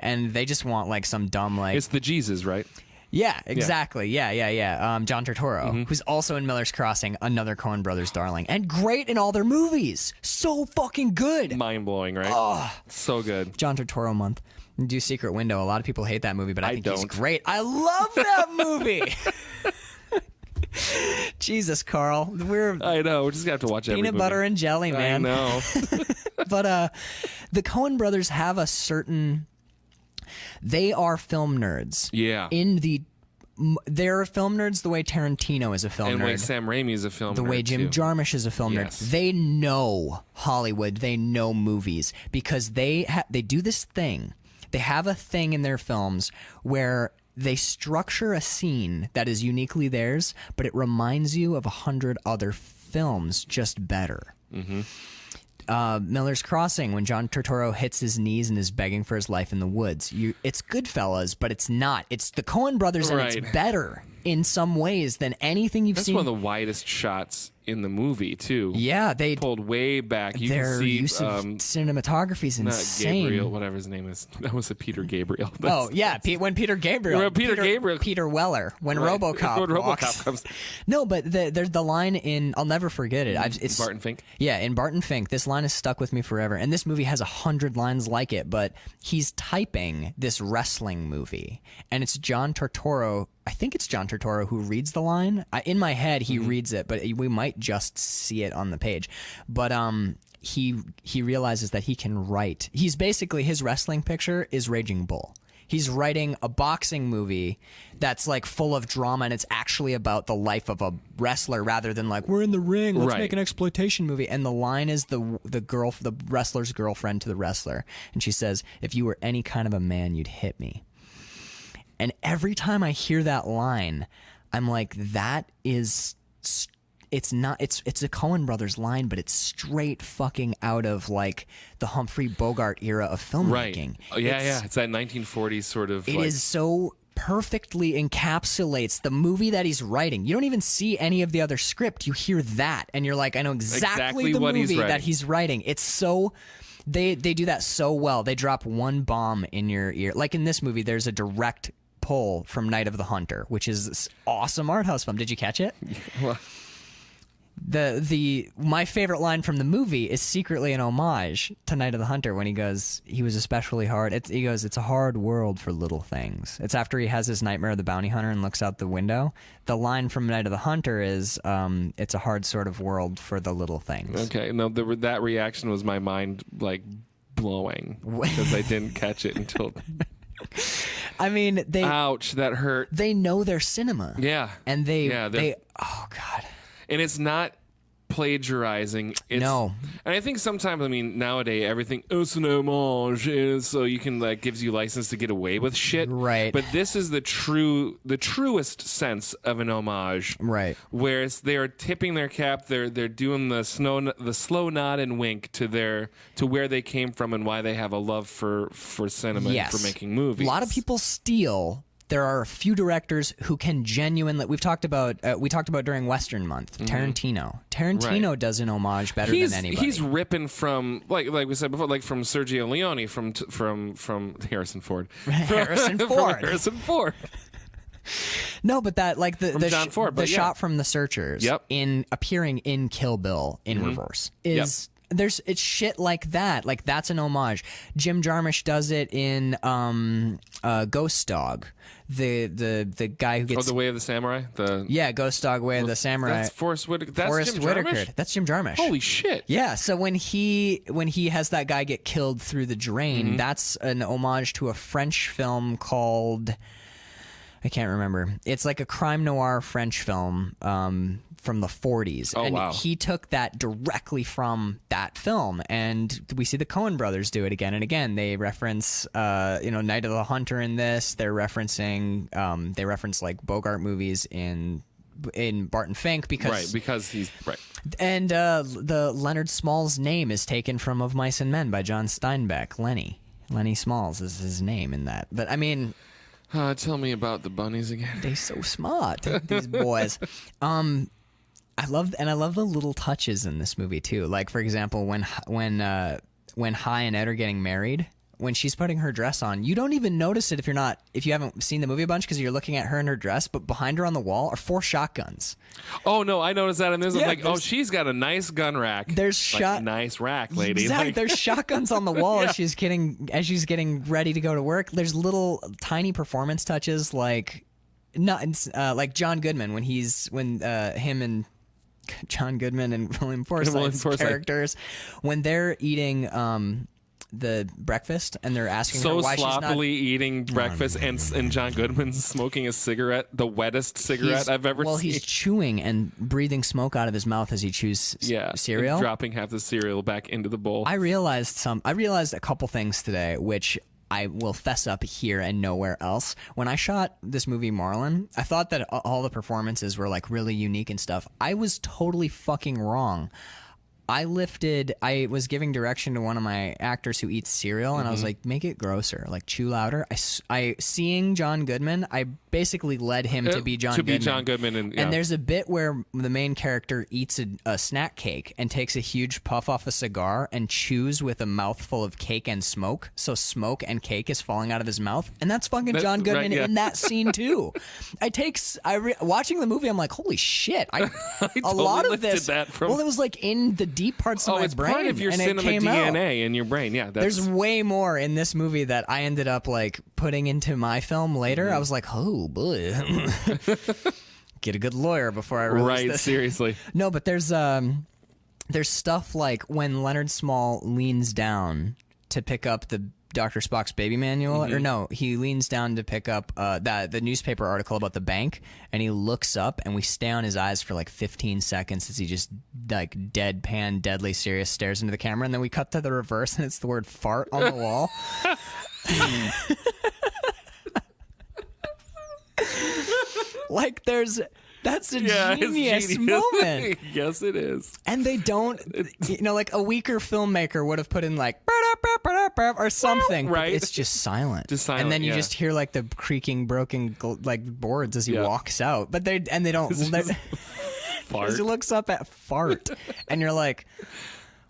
and they just want like some dumb like. It's the Jesus, right? Yeah, exactly. Yeah. John Turturro, who's also in Miller's Crossing, another Coen Brothers darling, and great in all their movies. So fucking good. Mind blowing, right? Oh, so good. John Turturro month. Do Secret Window. A lot of people hate that movie, but I think he's don't. great. I love that movie. Jesus, Carl. I know. We're just gonna have to watch every peanut movie. butter and jelly, man. I know. But the Coen brothers have a certain. They are film nerds. Yeah. They're film nerds the way Tarantino is a film and nerd. the way Sam Raimi is a film nerd. The way Jim Jarmusch is a film Yes. nerd. They know Hollywood. They know movies because they do this thing. They have a thing in their films where they structure a scene that is uniquely theirs, but it reminds you of 100 other films, just better. Mm-hmm. Miller's Crossing, when John Turturro hits his knees and is begging for his life in the woods. It's Goodfellas, but it's not. It's the Coen brothers, and it's better in some ways than anything you've seen. That's one of the widest shots in the movie, too. Yeah, they pulled way back. You their can see, use of cinematography is insane. Gabriel, whatever his name is. That was a Peter Gabriel. When Peter Gabriel. Peter Weller. When RoboCop comes. No, but there's the line in. I'll never forget it. It's Barton Fink. Yeah, in Barton Fink, this line has stuck with me forever. And this movie has 100 lines like it. But he's typing this wrestling movie, and it's John Turturro. I think it's John Turturro who reads the line. In my head, he reads it, but we might just see it on the page. But he realizes that he can write. He's basically, his wrestling picture is Raging Bull. He's writing a boxing movie that's like full of drama, and it's actually about the life of a wrestler rather than like, we're in the ring, let's make an exploitation movie. And the line is the wrestler's girlfriend to the wrestler, and she says, "If you were any kind of a man, you'd hit me." And every time I hear that line, I'm like, that is, it's a Coen Brothers line, but it's straight fucking out of like the Humphrey Bogart era of filmmaking. Right. Oh, yeah. It's that 1940s sort of. It is so perfectly encapsulates the movie that he's writing. You don't even see any of the other script. You hear that, and you're like, I know exactly the movie that he's writing. It's so. They do that so well. They drop one bomb in your ear. Like in this movie, there's a direct pull from Night of the Hunter, which is this awesome art house film. Did you catch it? Well, my favorite line from the movie is secretly an homage to Night of the Hunter when he goes, he was especially hard. He goes, it's a hard world for little things. It's after he has his nightmare of the bounty hunter and looks out the window. The line from Night of the Hunter is, it's a hard sort of world for the little things. Okay, no, that reaction was my mind like blowing because I didn't catch it until. I mean, ouch, that hurt. They know their cinema. Yeah. And they oh God. And it's not plagiarizing. No. And I think sometimes, I mean, nowadays everything is an homage, and so you can like gives you license to get away with shit. Right. But this is the truest sense of an homage. Right. Whereas they are tipping their cap, they're doing the slow nod and wink to where they came from and why they have a love for cinema and for making movies. A lot of people steal. There are a few directors who can genuinely. We talked about during Western Month. Tarantino. Tarantino does an homage better than anybody. He's ripping from like we said before, like from Sergio Leone, from Harrison Ford. Harrison Ford. Harrison Ford. No, but that like the John Ford, shot from The Searchers in appearing in Kill Bill in reverse is it's shit like that. Like that's an homage. Jim Jarmusch does it in Ghost Dog. The guy who gets The Way of the Samurai. Ghost Dog, Way of the Samurai. That's Forrest Whitaker. That's Forrest Jim Whitaker. Jarmusch? That's Jim Jarmusch. Holy shit! Yeah. So when he has that guy get killed through the drain, that's an homage to a French film called, I can't remember. It's like a crime noir French film from the 40s. Oh, and wow. he took that directly from that film. And we see the Coen brothers do it again and again. They reference, Night of the Hunter in this. They reference like Bogart movies in Barton Fink because he's right. And the Leonard Smalls name is taken from Of Mice and Men by John Steinbeck. Lenny Smalls is his name in that. But I mean, tell me about the bunnies again. they're so smart, these boys. I love the little touches in this movie too. Like for example, when Hi and Ed are getting married, when she's putting her dress on, you don't even notice it if you haven't seen the movie a bunch because you're looking at her in her dress. But behind her on the wall are 4 shotguns. Oh no, I noticed that in this. Yeah, I'm like, oh, she's got a nice gun rack. There's nice rack, lady. Exactly. Like, There's shotguns on the wall as she's getting ready to go to work. There's little tiny performance touches like John Goodman when him and John Goodman and William Forsythe's characters when they're eating the breakfast and they're asking her why sloppily she's not eating breakfast and John Goodman's smoking a cigarette, the wettest cigarette I've ever seen. Well, he's chewing and breathing smoke out of his mouth as he chews cereal. And dropping half the cereal back into the bowl. I realized a couple things today, which I will fess up here and nowhere else. When I shot this movie Marlin, I thought that all the performances were like really unique and stuff. I was totally fucking wrong. I was giving direction to one of my actors who eats cereal, and I was like, make it grosser, like chew louder. Seeing John Goodman, I basically led him to be John Goodman. John Goodman. And there's a bit where the main character eats a snack cake and takes a huge puff off a cigar and chews with a mouthful of cake and smoke. So smoke and cake is falling out of his mouth. And that's fucking John Goodman in that scene too. Watching the movie, I'm like, holy shit. I a totally lot of lifted this. that from... Well, it was like in the deep parts of my it's brain. part of your and cinema it came DNA out. in your brain. Yeah, there's way more in this movie that I ended up like putting into my film later. I was like, oh boy, get a good lawyer before I release this. Right, seriously. No, but there's stuff like when Leonard Small leans down to pick up the Dr. Spock's baby manual, or no, he leans down to pick up the newspaper article about the bank, and he looks up, and we stay on his eyes for like 15 seconds as he just like deadpan, deadly serious stares into the camera, and then we cut to the reverse, and it's the word fart on the wall. Like that's a genius moment. Yes, it is. And they don't, like a weaker filmmaker would have put in like or something. Right. It's just silent. Just silent. And then you just hear like the creaking, broken like boards as he walks out. But they don't. Fart. He looks up at fart, and you're like,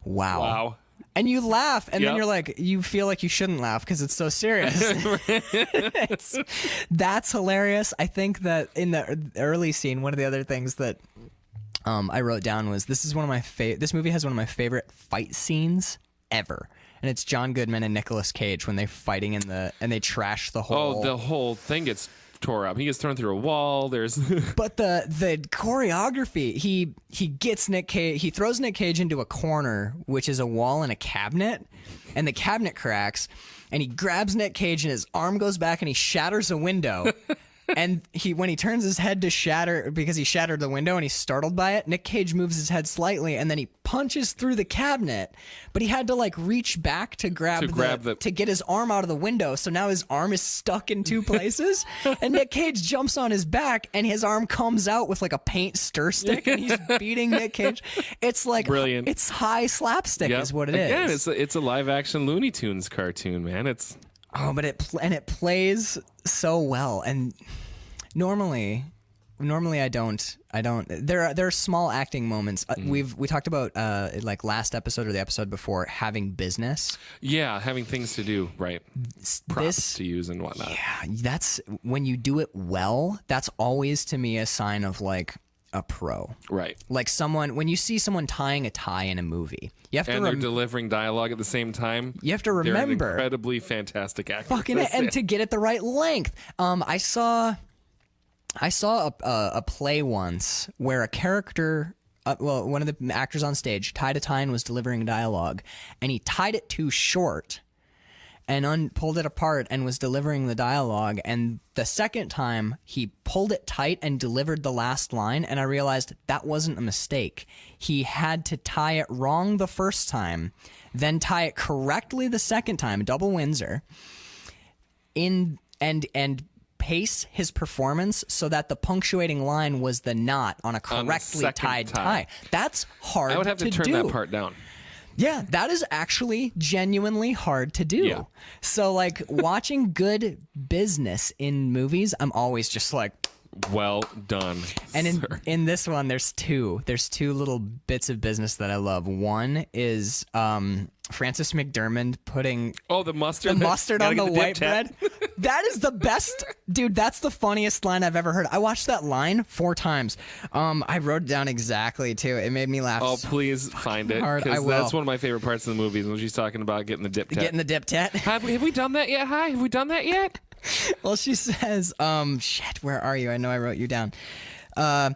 wow. And you laugh, and then you're like, you feel like you shouldn't laugh because it's so serious. That's hilarious. I think that in the early scene, one of the other things that I wrote down was this movie has one of my favorite fight scenes ever. And it's John Goodman and Nicolas Cage when they're fighting and they trash the whole... Oh, the whole thing gets tore up. He gets thrown through a wall. There's... But the choreography, he gets Nick Cage... He throws Nick Cage into a corner, which is a wall and a cabinet, and the cabinet cracks, and he grabs Nick Cage and his arm goes back and he shatters a window. And when he turns his head to shatter, because he shattered the window and he's startled by it, Nick Cage moves his head slightly and then he punches through the cabinet. But he had to like reach back to to get his arm out of the window. So now his arm is stuck in two places. And Nick Cage jumps on his back and his arm comes out with like a paint stir stick and he's beating Nick Cage. It's like brilliant. It's high slapstick is what it is. Again, it's a live action Looney Tunes cartoon, man. It's but it plays so well. And normally I don't. There are small acting moments. We talked about like last episode or the episode before having business. Yeah, having things to do, right? Props to use and whatnot. Yeah, that's when you do it well. That's always to me a sign of like a pro. Right. Like when you see someone tying a tie in a movie, you have to they're delivering dialogue at the same time. You have to They're an remember incredibly fantastic actor. and to get it the right length. I saw a play once where a character, one of the actors on stage tied a tie and was delivering dialogue, and he tied it too short and pulled it apart and was delivering the dialogue. And the second time, he pulled it tight and delivered the last line, and I realized that wasn't a mistake. He had to tie it wrong the first time, then tie it correctly the second time, double Windsor, and pace his performance so that the punctuating line was the knot on a correctly tied tie. That's hard to do. I would have to turn that part down. Yeah, that is actually genuinely hard to do. Yeah. So, like, watching good business in movies, I'm always just like, well done. And in this one, there's two little bits of business that I love. One is Frances McDermott putting the mustard on the white bread. That is the best, dude. That's the funniest line I've ever heard. I watched that line 4 times. I wrote it down exactly too. It made me laugh. Oh, please find it, because that's one of my favorite parts of the movies when she's talking about getting the dip tat. Getting the dip tat. Have we done that yet? Hi, have we done that yet? Well, she says, shit, where are you? I know I wrote you down. Well,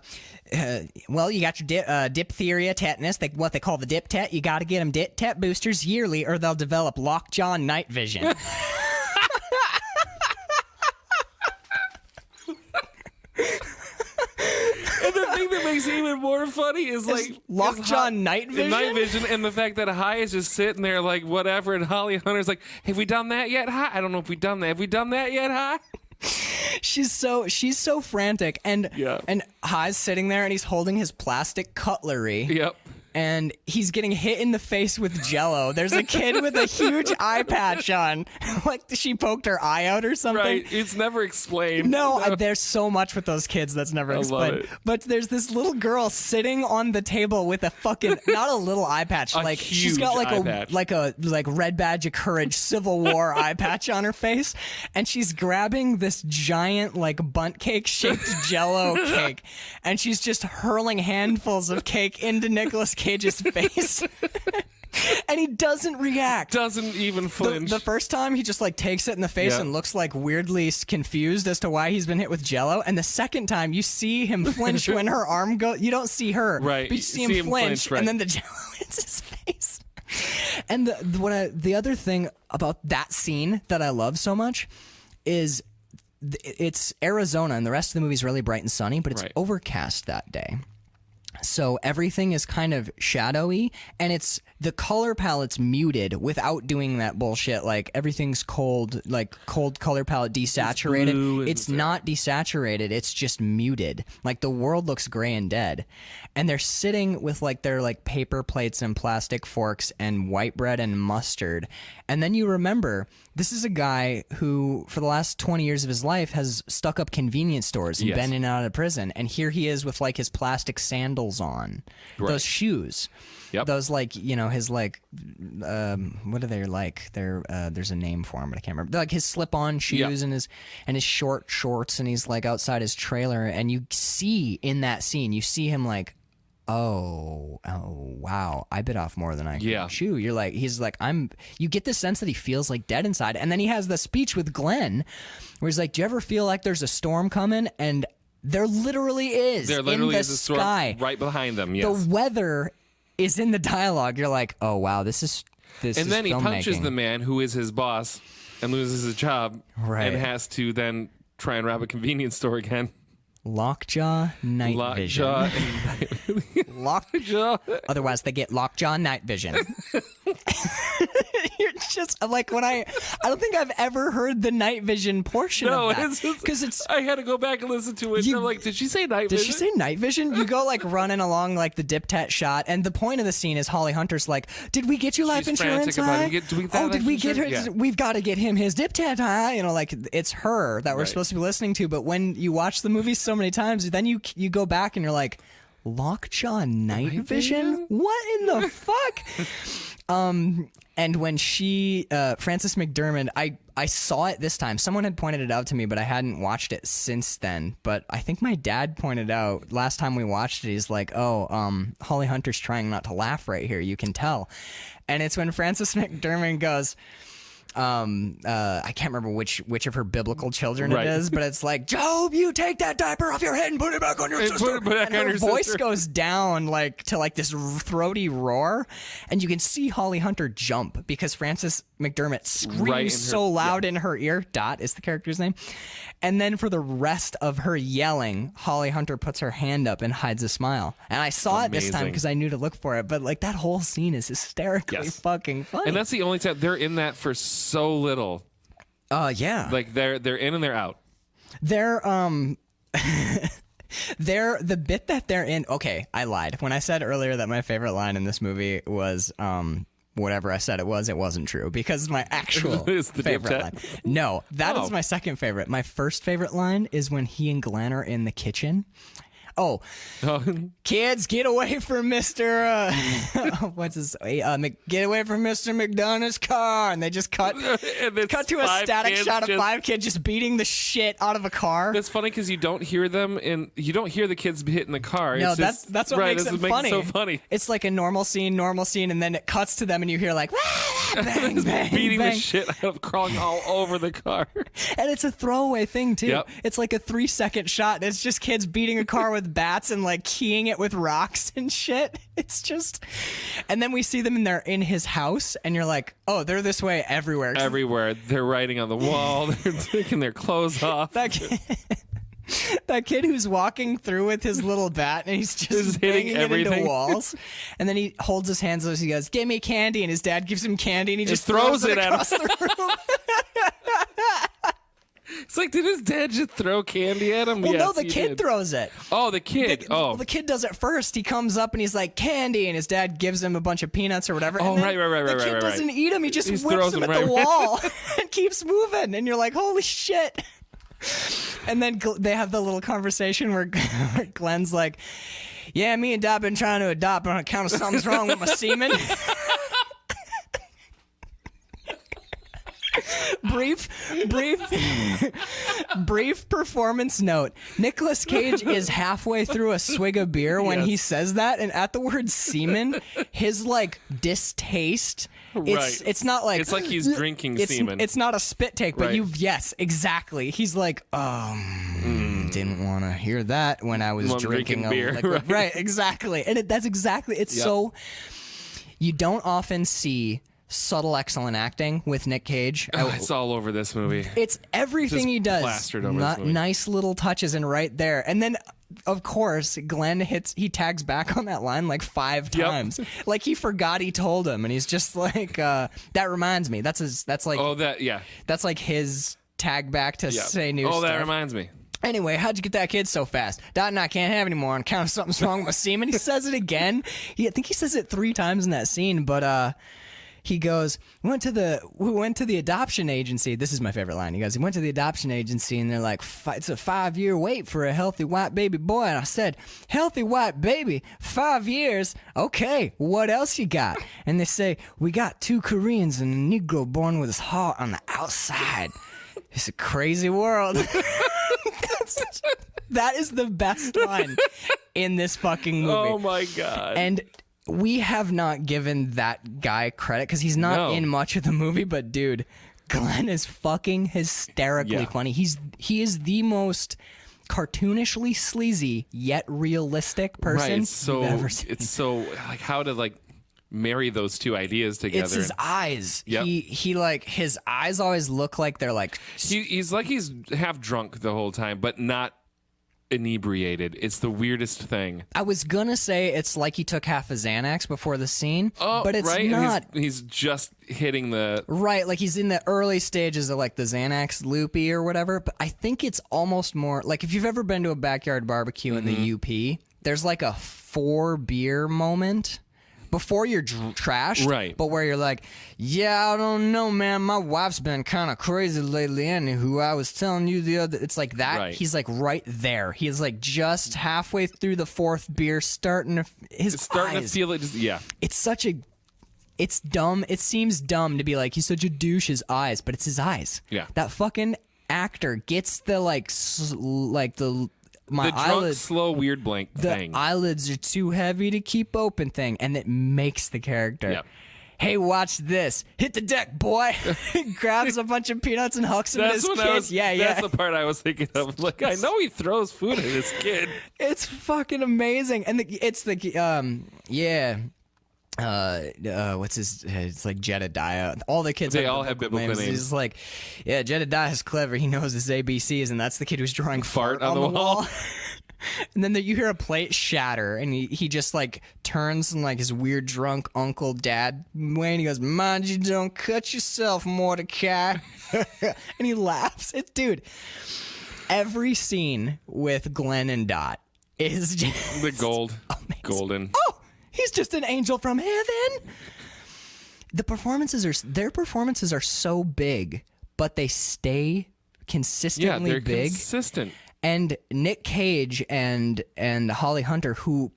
you got your diphtheria, tetanus, what they call the dip tat. You got to get them dip tat boosters yearly or they'll develop lockjaw night vision. And the thing that makes it even more funny is like lockjaw night vision. Night vision, and the fact that High is just sitting there like whatever, and Holly Hunter's like, "Have we done that yet, High? I don't know if we've done that. Have we done that yet, High?" She's so frantic, and High's sitting there, and he's holding his plastic cutlery. Yep. And he's getting hit in the face with Jell-O. There's a kid with a huge eye patch on, like she poked her eye out or something. Right, it's never explained. No, there's so much with those kids that's never explained. Love it. But there's this little girl sitting on the table with a fucking not a little eye patch, like she's got like a Red Badge of Courage Civil War eye patch on her face, and she's grabbing this giant like bunt cake shaped Jell-O cake, and she's just hurling handfuls of cake into Nicolas Cage's face. And he doesn't react. Doesn't even flinch. The first time he just like takes it in the face and looks like weirdly confused as to why he's been hit with Jell-O. And the second time you see him flinch when her arm goes. You don't see her, right? But you see him flinch, right. And then the Jell-O hits his face. And the other thing about that scene that I love so much is it's Arizona, and the rest of the movie is really bright and sunny, but it's overcast that day. So everything is kind of shadowy, and the color palette's muted without doing that bullshit. Like everything's cold, like cold color palette desaturated. It's not desaturated. It's just muted. Like the world looks gray and dead. And they're sitting with like their like paper plates and plastic forks and white bread and mustard. And then you remember this is a guy who for the last 20 years of his life has stuck up convenience stores and been in and out of prison. And here he is with like his plastic sandals on, those shoes. Yep. Those like, you know, his like, what are they like? There's a name for them, but I can't remember. They're like his slip-on shoes and his short shorts, and he's like outside his trailer, and you see in that scene, you see him like, oh wow, I bit off more than I can chew. You're like, he's like, you get the sense that he feels like dead inside, and then he has the speech with Glenn, where he's like, do you ever feel like there's a storm coming? And there literally is. There literally is a storm right behind them. Yes. The weather is in the dialogue. You're like, oh wow, this is and then he punches the man who is his boss and loses his job, and has to then try and rob a convenience store again. Lockjaw night vision. Lockjaw. Otherwise, they get lockjaw night vision. You're just like I don't think I've ever heard the night vision portion of that. Because I had to go back and listen to it. And I'm like, did she say night vision? Did she say night vision? You go like running along like the dip tat shot, and the point of the scene is Holly Hunter's like, did we get you life insurance? Did we get her? Yeah. We've got to get him his dip tat. You know, like it's her that we're supposed to be listening to. But when you watch the movie so many times, then you go back and you're like, Lockjaw Night Vision? What in the fuck? And when she, Frances McDermott, I saw it this time. Someone had pointed it out to me, but I hadn't watched it since then. But I think my dad pointed out last time we watched it, he's like, Holly Hunter's trying not to laugh right here. You can tell. And it's when Frances McDermott goes, I can't remember which of her biblical children it is, but it's like, Job, you take that diaper off your head and put it back on your sister. And her voice goes down to this throaty roar, and you can see Holly Hunter jump because Frances McDermott screams so loud in her ear. Dot is the character's name. And then for the rest of her yelling, Holly Hunter puts her hand up and hides a smile. And I saw it this time because I knew to look for it. But like that whole scene is hysterically fucking funny. And that's the only time they're in that for so little. Yeah. Like they're in and they're out. They're they're the bit that they're in. Okay, I lied. When I said earlier that my favorite line in this movie was whatever I said it wasn't true because my actual favorite line. No, that is my second favorite. My first favorite line is when he and Glenn are in the kitchen. Kids, get away from Mr. Get away from Mr. McDonough's car, and they just cut to a static shot of 5 kids just beating the shit out of a car. That's funny because you don't hear them, and you don't hear the kids hitting the car. No, that's what makes it funny. So funny. It's like a normal scene, and then it cuts to them, and you hear like bang, bang, beating bang. the shit out of crawling all over the car. And it's a throwaway thing too. Yep. It's like a 3-second shot. And it's just kids beating a car with bats and like keying it with rocks and shit. It's just, and then we see them in his house, and you're like, oh, they're this way everywhere. Everywhere, they're writing on the wall. They're taking their clothes off. That kid who's walking through with his little bat and he's just hitting everything. It into walls, and then he holds his hands as he goes, "Give me candy," and his dad gives him candy, and he just throws it across the room. It's like, did his dad just throw candy at him? Well, yes, no, the kid throws it. Oh, the kid. The kid does it first. He comes up and he's like, candy, and his dad gives him a bunch of peanuts or whatever. Oh, and right. The kid doesn't eat them. He just whips them at the wall and keeps moving. And you're like, holy shit. And then they have the little conversation where Glenn's like, yeah, me and Dot been trying to adopt on account of something's wrong with my semen. Brief performance note. Nicolas Cage is halfway through a swig of beer when he says that, and at the word semen, his like distaste. It's not like it's like he's drinking semen. It's not a spit take, but yes, exactly. He's like, didn't want to hear that when I was drinking beer. Right, exactly. And that's exactly. It's so. You don't often see subtle, excellent acting with Nick Cage. It's all over this movie. It's everything just he does. Plastered over this movie. Nice little touches and right there. And then, of course, Glenn he tags back on that line like 5 times. Like he forgot he told him, and he's just like, that reminds me. That's like his tag back to say new stuff. Oh, that reminds me. Anyway, how'd you get that kid so fast? Dot and I can't have any more on account of something's wrong with my semen. He says it again. I think he says it 3 times in that scene, but he goes, we went to the adoption agency. This is my favorite line. He goes, he went to the adoption agency, and they're like, it's a 5-year wait for a healthy white baby boy. And I said, healthy white baby, 5 years? Okay, what else you got? And they say, we got 2 Koreans and a Negro born with his heart on the outside. It's a crazy world. That is the best line in this fucking movie. Oh my God. And we have not given that guy credit because he's not in much of the movie, but dude, Glenn is fucking hysterically funny. He is the most cartoonishly sleazy yet realistic person you've ever seen. It's so like how to like marry those two ideas together. It's his eyes. Yep. He like his eyes always look like they're like he's like he's half drunk the whole time, but not inebriated. It's the weirdest thing. I was gonna say it's like he took half a Xanax before the scene, but it's not. He's just hitting the like he's in the early stages of like the Xanax loopy or whatever. But I think it's almost more like if you've ever been to a backyard barbecue in the UP, there's like a 4 beer moment before you're trashed, Right. But where you're like, yeah, I don't know, man. My wife's been kind of crazy lately. Anywho, I was telling you the other. It's like that. Right. He's like right there. He's like just halfway through the fourth beer, starting to his It's starting eyes. to feel it. Yeah. It's such a. It's dumb. It seems dumb to be like he's such a douche. His eyes, but it's his eyes. Yeah. That fucking actor gets the my The drunk, eyelids. slow, weird blank The thing. eyelids are too heavy to keep open thing, and it makes the character. Yep. Hey, watch this! Hit the deck, boy! Grabs a bunch of peanuts and hucks them at his That's kid. what I was. Yeah. That's the part I was thinking of. Like, I know he throws food at his kid. It's fucking amazing, and it's what's his? It's like Jedediah. All the kids. They all have biblical names. He's like, yeah, Jedediah's clever. He knows his ABCs, and that's the kid who's drawing Fart fart on the wall. And then you hear a plate shatter, and he just like turns in like his weird drunk uncle dad way, and he goes, "Mind you, don't cut yourself, Mordecai." And he laughs. Dude, every scene with Glenn and Dot is just The gold, amazing. golden. Oh, he's just an angel from heaven. Their performances are so big, but they stay consistently they're big. consistent. And Nick Cage and Holly Hunter, who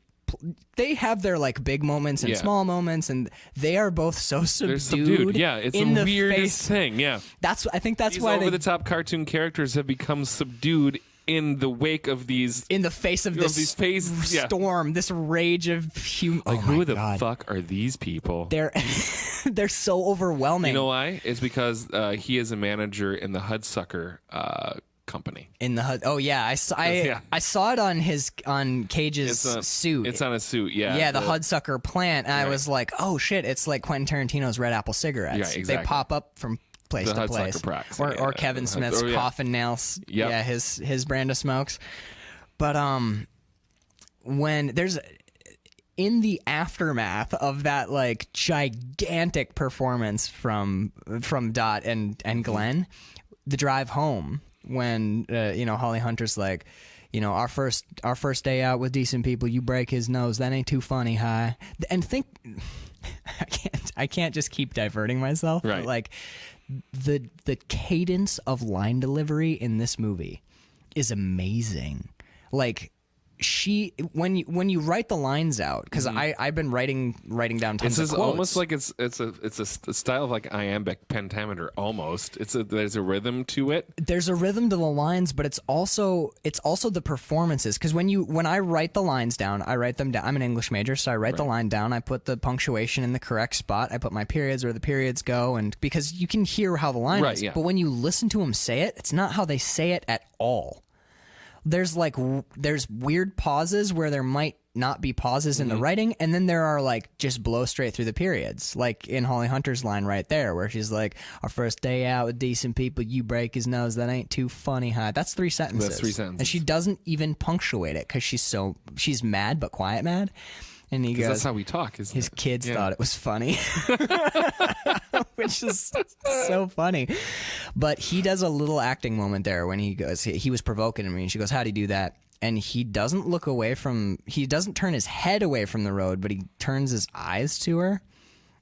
they have their like big moments and small moments, and they are both so subdued. They're subdued. Yeah, it's in the the weirdest face. thing. Yeah, I think that's these why over-the-top cartoon characters have become subdued in the wake of these. in the face of this these phases, yeah. storm, this rage of Like, oh who my the God. fuck are these people? They're they're so overwhelming. You know why? It's because he is a manager in the Hudsucker company. In the HUD. Oh yeah, I saw it on Cage's suit. It's on a suit. Yeah. Yeah, the Hudsucker plant. And I was like, oh shit, it's like Quentin Tarantino's Red Apple cigarettes. Yeah, exactly. They pop up from place The to Hudsucker place. Prax, Or yeah. Kevin Smith's Oh, yeah. coffin nails. Yep. Yeah, his brand of smokes. But when there's in the aftermath of that like gigantic performance from Dot and Glenn, the drive home when Holly Hunter's like, our first day out with decent people, you break his nose, that ain't too funny, huh? And think I can't just keep diverting myself. Right. But like the cadence of line delivery in this movie is amazing. Like when you write the lines out, because I've been writing down tons It's of quotes. almost like it's a style of like iambic pentameter almost. There's a rhythm to it. There's a rhythm to the lines, but it's also the performances. Because when I write the lines down, I write them down. I'm an English major, so I write the line down. I put the punctuation in the correct spot. I put my periods where the periods go, and because you can hear how the line is. Yeah. But when you listen to them say it, it's not how they say it at all. There's weird pauses where there might not be pauses in the writing, and then there are like just blow straight through the periods, like in Holly Hunter's line right there, where she's like, "Our first day out with decent people, you break his nose, that ain't too funny, huh?" That's 3 sentences. That's 3 sentences. And she doesn't even punctuate it because she's mad but quiet mad. And he goes, That's how we talk, isn't his it? kids thought it was funny, which is so funny. But he does a little acting moment there when he goes, he was provoking me, and she goes, "How'd he do that?" And he doesn't he doesn't turn his head away from the road, but he turns his eyes to her,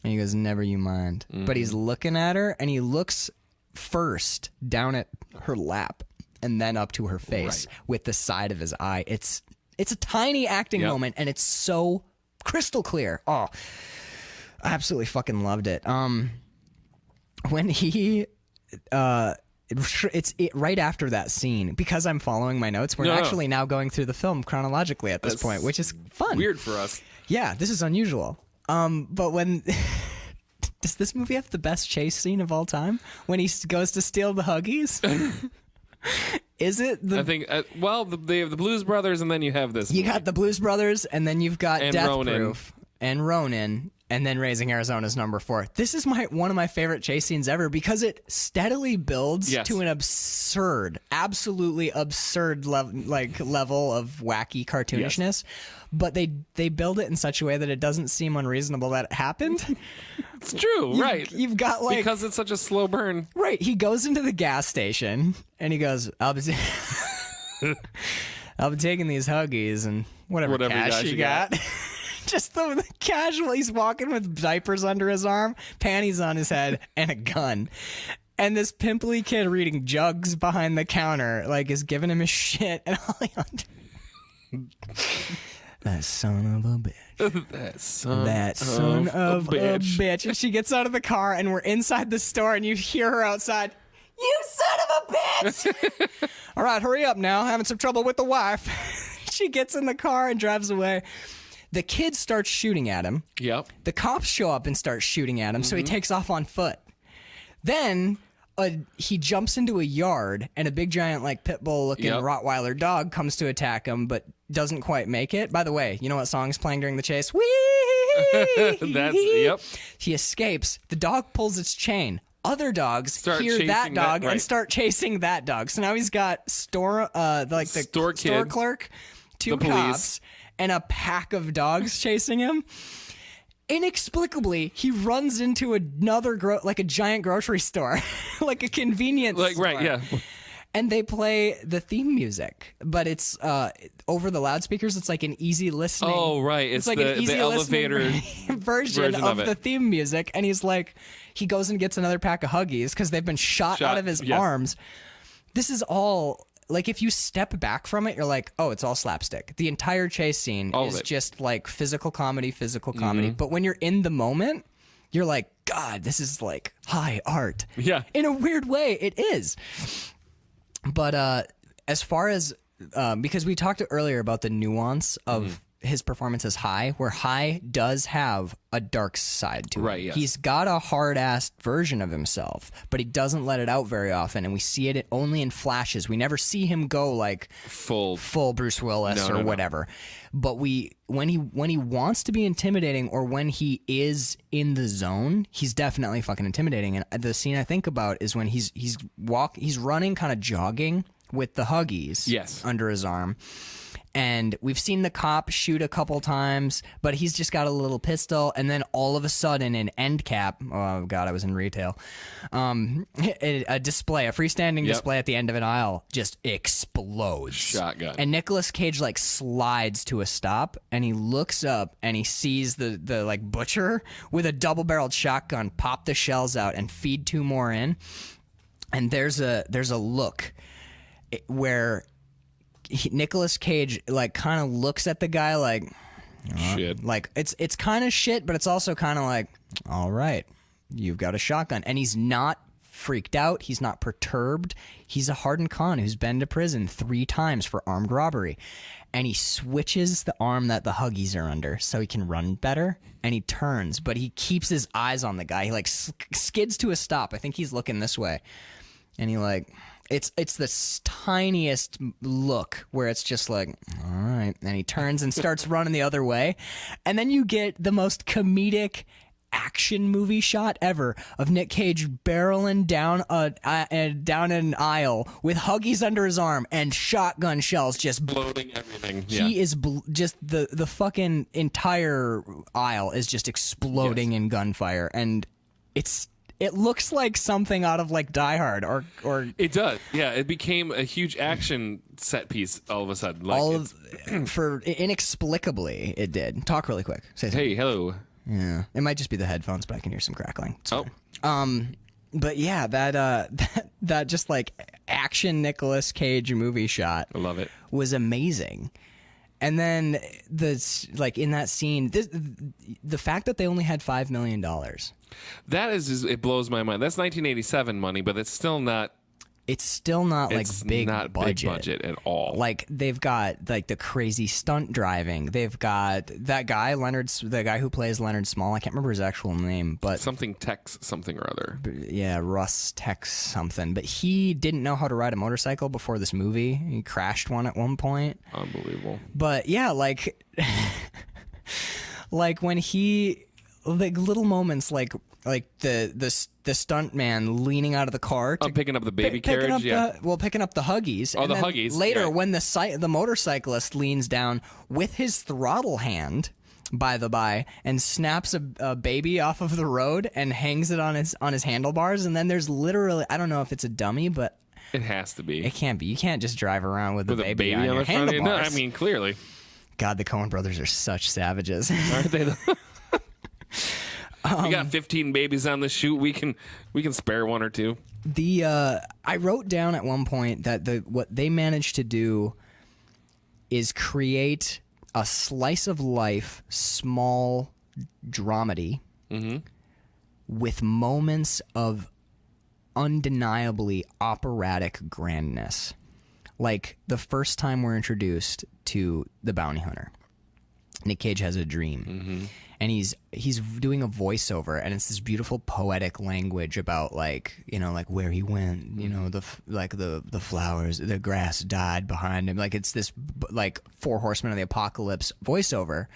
and he goes, "Never you mind." But he's looking at her, and he looks first down at her lap and then up to her face with the side of his eye. It's a tiny acting moment, and it's so crystal clear. Oh, I absolutely fucking loved it. When he, it's right after that scene, because I'm following my notes. We're actually now going through the film chronologically at this point, which is fun. Weird for us. Yeah, this is unusual. But when does this movie have the best chase scene of all time? When he goes to steal the Huggies? Is it the? I think. They have the Blues Brothers, and then you have this. You got the Blues Brothers, and then you've got And Death Ronin. Proof and Ronin, and then Raising Arizona's number 4. This is one of my favorite chase scenes ever because it steadily builds to an absolutely absurd level of wacky cartoonishness. But they build it in such a way that it doesn't seem unreasonable that it happened. It's true, right? You've got because it's such a slow burn. Right. He goes into the gas station and he goes, I'll be taking these Huggies and whatever cash you got. just the casual. He's walking with diapers under his arm, panties on his head, and a gun. And this pimply kid reading jugs behind the counter, like, is giving him his shit. And all that son of a bitch. That son of a bitch. And she gets out of the car, and we're inside the store, and you hear her outside. You son of a bitch! All right, hurry up now. Having some trouble with the wife. She gets in the car and drives away. The kid starts shooting at him. Yep. The cops show up and start shooting at him, so he takes off on foot. Then he jumps into a yard, and a big giant like pit bull looking Rottweiler dog comes to attack him, but doesn't quite make it. By the way, you know what song's playing during the chase? Wee! Yep. He escapes. The dog pulls its chain. Other dogs hear that dog and start chasing that dog. So now he's got store clerk, two cops, and a pack of dogs chasing him. Inexplicably, he runs into another a giant grocery store, like a convenience store. Right, yeah. And they play the theme music, but it's over the loudspeakers. It's like an easy listening. Oh, right. It's like an easy elevator version of the theme music. And he's like, he goes and gets another pack of Huggies because they've been shot out of his arms. This is all, like, if you step back from it, you're like, oh, it's all slapstick. The entire chase scene is just like physical comedy. But when you're in the moment, you're like, God, this is like high art. Yeah. In a weird way, it is. But as far as, because we talked earlier about the nuance of his performance as High, where High does have a dark side to him. Right, yes. He's got a hard-ass version of himself, but he doesn't let it out very often, and we see it only in flashes. We never see him go like full Bruce Willis or whatever. But when he wants to be intimidating, or when he is in the zone, he's definitely fucking intimidating. And the scene I think about is when he's running, kind of jogging with the Huggies under his arm. And we've seen the cop shoot a couple times, but he's just got a little pistol. And then all of a sudden, an end cap, oh God, I was in retail, a display, a freestanding display at the end of an aisle just explodes. Shotgun. And Nicolas Cage like slides to a stop, and he looks up and he sees the like butcher with a double-barreled shotgun pop the shells out and feed two more in. And there's a look where Nicolas Cage like kind of looks at the guy like shit. Like it's kind of shit, but it's also kind of like, all right, you've got a shotgun. And he's not freaked out. He's not perturbed. He's a hardened con who's been to prison 3 times for armed robbery. And he switches the arm that the Huggies are under so he can run better. And he turns, but he keeps his eyes on the guy. He like skids to a stop. I think he's looking this way. And he like... It's the tiniest look where it's just like, all right. And he turns and starts running the other way. And then you get the most comedic action movie shot ever of Nick Cage barreling down an aisle with Huggies under his arm and shotgun shells just bloating everything. He is just the fucking entire aisle is just exploding in gunfire. And it looks like something out of like Die Hard or it does. Yeah, it became a huge action set piece all of a sudden. Like inexplicably it did. Talk really quick. Say something. Hey, hello. Yeah. It might just be the headphones, but I can hear some crackling. It's fine. But yeah, that just like action Nicolas Cage movie shot. I love it. Was amazing. And then in that scene, the fact that they only had $5 million. That it blows my mind. That's 1987 money, but it's still not. It's still not like big not budget. Big budget at all. Like they've got like the crazy stunt driving. They've got that guy the guy who plays Leonard Small. I can't remember his actual name, but something Tex something or other. Yeah, Russ Tex something. But he didn't know how to ride a motorcycle before this movie. He crashed one at one point. Unbelievable. But yeah, like like when he like little moments like the stunt man leaning out of the car picking up the baby carriage, picking up the Huggies. Oh, the Huggies. Later, when the motorcyclist leans down with his throttle hand, by the by, and snaps a baby off of the road and hangs it on his handlebars, and then there's literally, I don't know if it's a dummy, but it has to be. It can't be. You can't just drive around with a baby on your handlebars. No, I mean, clearly. God, the Coen brothers are such savages. Aren't they? We got 15 babies on the shoot. We can spare one or two. I wrote down at one point that what they managed to do is create a slice of life, small dramedy with moments of undeniably operatic grandness. Like the first time we're introduced to the bounty hunter, Nick Cage has a dream, and he's doing a voiceover, and it's this beautiful poetic language about like where he went, the flowers, the grass died behind him, like it's this like Four Horsemen of the Apocalypse voiceover,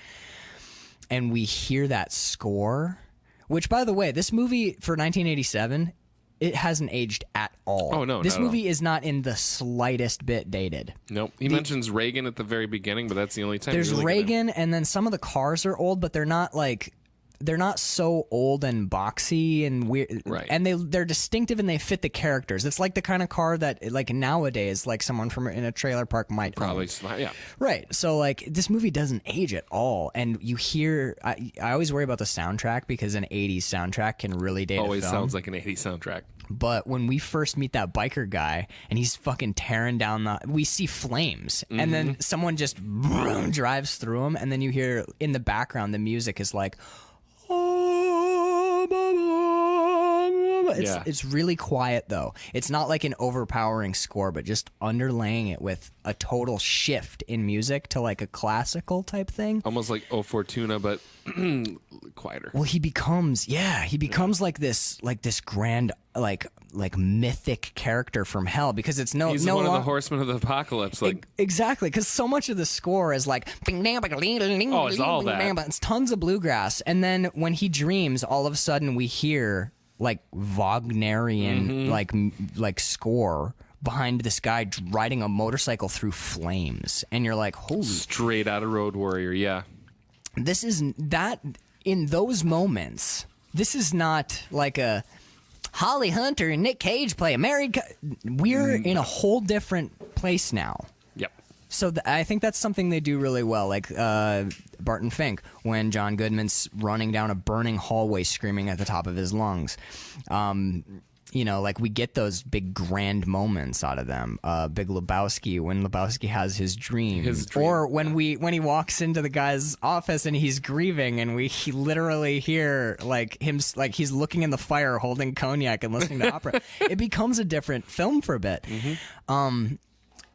and we hear that score, which by the way, this movie for 1987. It hasn't aged at all. Oh, no. This movie is not in the slightest bit dated. Nope. He mentions Reagan at the very beginning, but that's the only time. There's really Reagan, and then some of the cars are old, but they're not so old and boxy and weird. Right. And they're distinctive and they fit the characters. It's like the kind of car that like nowadays, like someone from in a trailer park might probably own. Yeah. Right. So like this movie doesn't age at all, and you hear. I always worry about the soundtrack because an '80s soundtrack can really date Always a film. sounds like an '80s soundtrack. But when we first meet that biker guy and he's fucking tearing down we see flames, and then someone just drives through him, and then you hear in the background the music is like, it's really quiet though. It's not like an overpowering score, but just underlaying it with a total shift in music to like a classical type thing. Almost like O Fortuna, but quieter. Well, he becomes like this grand like mythic character from hell, because it's He's one of the horsemen of the apocalypse. Like exactly, because so much of the score is like it's all that. It's tons of bluegrass, and then when he dreams, all of a sudden we hear like Wagnerian like score behind this guy riding a motorcycle through flames, and you're like, holy, straight out of Road Warrior. Yeah, this is that in those moments. This is not like a Holly Hunter and Nick Cage play a married. We're in a whole different place now. Yep. So I think that's something they do really well. Like Barton Fink, when John Goodman's running down a burning hallway screaming at the top of his lungs. Like we get those big grand moments out of them. Big Lebowski, when Lebowski has his dream. Or when he walks into the guy's office and he's grieving, and we literally hear like him, like he's looking in the fire holding cognac and listening to opera. It becomes a different film for a bit.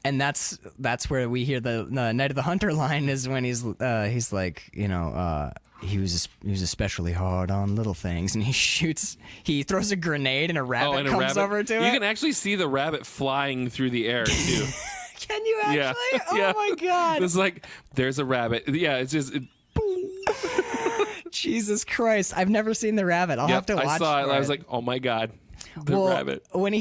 And that's where we hear the Night of the Hunter line, is when he's like, he was especially hard on little things, and he throws a grenade and a rabbit comes over to it. You can actually see the rabbit flying through the air too. Can you actually? Yeah. Oh my god. It's like there's a rabbit. Yeah, it's just Jesus Christ. I've never seen the rabbit. I'll have to watch it. I saw it and I was like, "Oh my god." The rabbit. When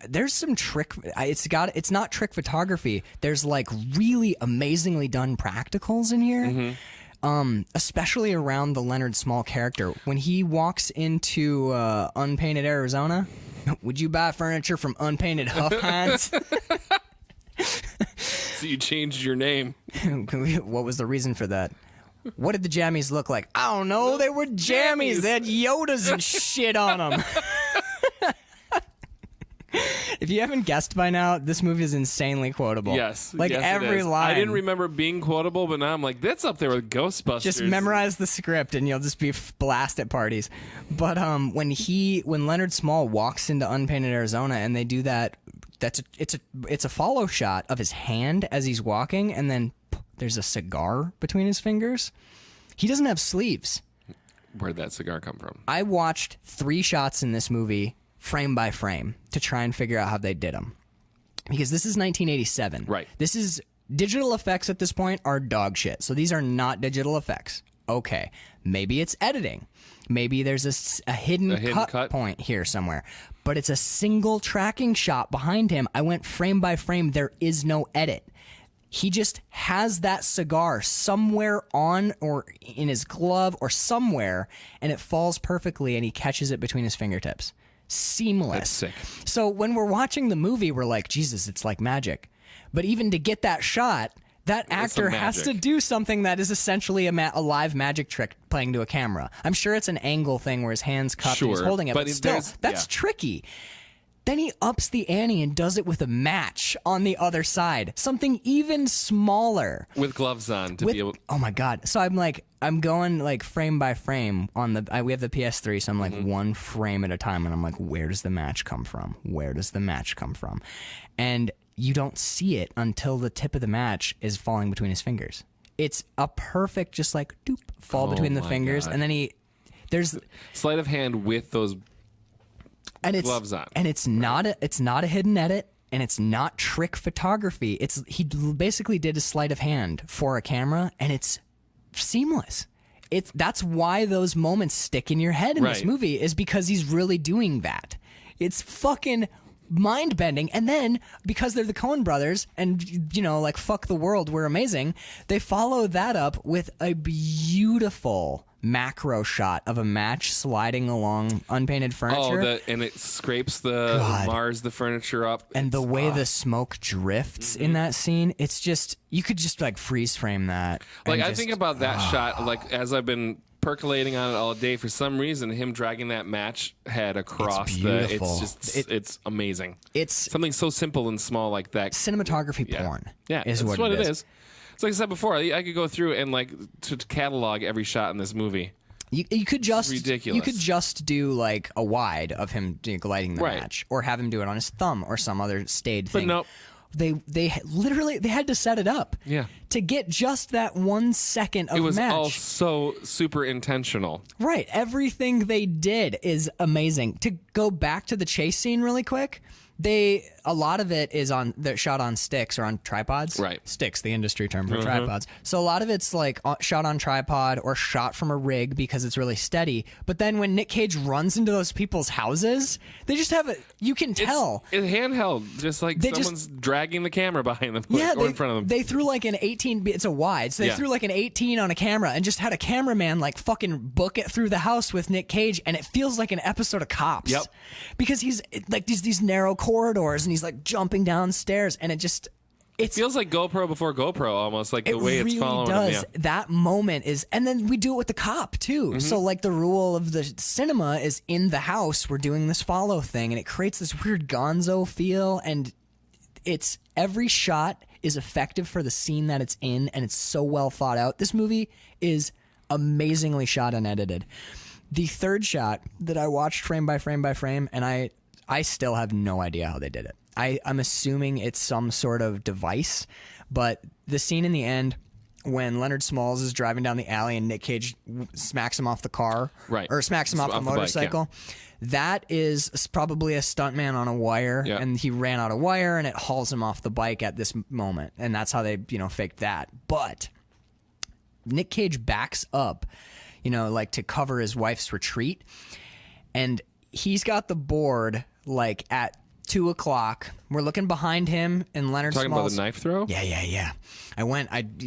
there's some trick. It's not trick photography. There's like really amazingly done practicals in here, especially around the Leonard Small character. When he walks into Unpainted Arizona, would you buy furniture from Unpainted Huff Hands? So you changed your name. What was the reason for that? What did the jammies look like? I don't know. They were jammies. They had Yodas and shit on them. If you haven't guessed by now, this movie is insanely quotable. Yes. Like every line. I didn't remember being quotable, but now I'm like, that's up there with Ghostbusters. Just memorize the script and you'll just be blast at parties. But when Leonard Small walks into Unpainted Arizona and they do that, it's a follow shot of his hand as he's walking, and then there's a cigar between his fingers. He doesn't have sleeves. Where'd that cigar come from? I watched 3 shots in this movie, frame by frame, to try and figure out how they did them. Because this is 1987. Right. This is digital effects at this point are dog shit. So these are not digital effects. Okay. Maybe it's editing. Maybe there's a hidden cut point here somewhere. But it's a single tracking shot behind him. I went frame by frame. There is no edit. He just has that cigar somewhere on or in his glove or somewhere, and it falls perfectly, and he catches it between his fingertips. Seamless. That's sick. So when we're watching the movie, we're like, Jesus, it's like magic. But even to get that shot, That actor has to do something that is essentially a live magic trick playing to a camera. I'm sure it's an angle thing where his hand's cupped and he's holding it, but still, that's tricky. Then he ups the ante and does it with a match on the other side. Something even smaller. With gloves on to be able... Oh my God. So I'm going like frame by frame on we have the PS3, so I'm like one frame at a time, and I'm like, where does the match come from? Where does the match come from? And you don't see it until the tip of the match is falling between his fingers. It's a perfect, just like, doop, fall between the fingers. God. And then there's... Sleight of hand with those... And gloves on. And it's not a hidden edit, and it's not trick photography. He basically did a sleight of hand for a camera, and it's seamless. That's why those moments stick in your head in this movie, is because he's really doing that. It's fucking mind-bending. And then, because they're the Coen brothers, and, you know, like, fuck the world, we're amazing, they follow that up with a beautiful macro shot of a match sliding along unpainted furniture. And it scrapes the furniture up. And the way the smoke drifts in that scene, it's just, you could just like freeze frame that. Like, I think about that shot, like, as I've been percolating on it all day, for some reason, him dragging that match head across it's amazing. It's something so simple and small like that. Cinematography porn. Yeah, is that's what it is. It's like I said before, I could go through and like to catalog every shot in this movie. You could just ridiculous. You could just do like a wide of him lighting the match, or have him do it on his thumb or some other stayed thing. But no, they literally had to set it up. Yeah. To get just that 1 second of match. It was all so super intentional. Right. Everything they did is amazing. To go back to the chase scene really quick. A lot of it is they're shot on sticks or on tripods. Right. Sticks, the industry term for tripods. So a lot of it's like shot on tripod or shot from a rig because it's really steady. But then when Nick Cage runs into those people's houses, they just have you can tell. It's handheld, just like someone's dragging the camera behind them or in front of them. They threw like an 18, it's a wide, so they threw like an 18 on a camera and just had a cameraman like fucking book it through the house with Nick Cage, and it feels like an episode of Cops. Yep. Because he's like these narrow corridors, and he's like jumping downstairs, and it feels like GoPro before GoPro, almost like the way it's following him. Yeah. That moment is, and then we do it with the cop too. So like the rule of the cinema is in the house, we're doing this follow thing, and it creates this weird gonzo feel, and it's every shot is effective for the scene that it's in, and it's so well thought out. This movie is amazingly shot and edited. The third shot that I watched frame by frame by frame, and I still have no idea how they did it. I'm assuming it's some sort of device, but the scene in the end when Leonard Smalls is driving down the alley and Nick Cage smacks him off the car, or smacks him off the motorcycle, that is probably a stuntman on a wire, and he ran out of wire and it hauls him off the bike at this moment, and that's how they faked that. But Nick Cage backs up, like to cover his wife's retreat, and he's got the board like at 2:00. We're looking behind him, and Leonard Talking Smalls. about the knife throw? Yeah.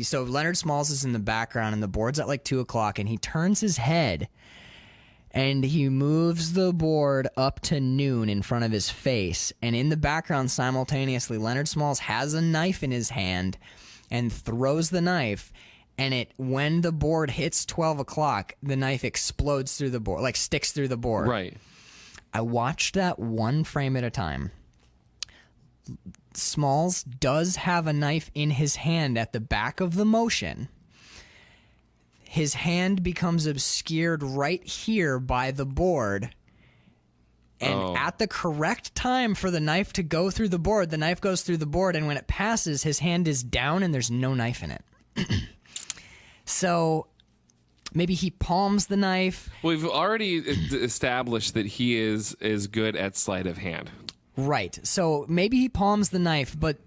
So Leonard Smalls is in the background, and the board's at like 2:00, and he turns his head, and he moves the board up to noon in front of his face. And in the background, simultaneously, Leonard Smalls has a knife in his hand and throws the knife. And when the board hits 12:00, the knife explodes through the board, like sticks through the board. Right. I watched that one frame at a time. Smalls does have a knife in his hand at the back of the motion. His hand becomes obscured right here by the board. And at the correct time for the knife to go through the board, the knife goes through the board, and when it passes, his hand is down and there's no knife in it. So maybe he palms the knife. We've already established that he is good at sleight of hand. Right. So maybe he palms the knife, but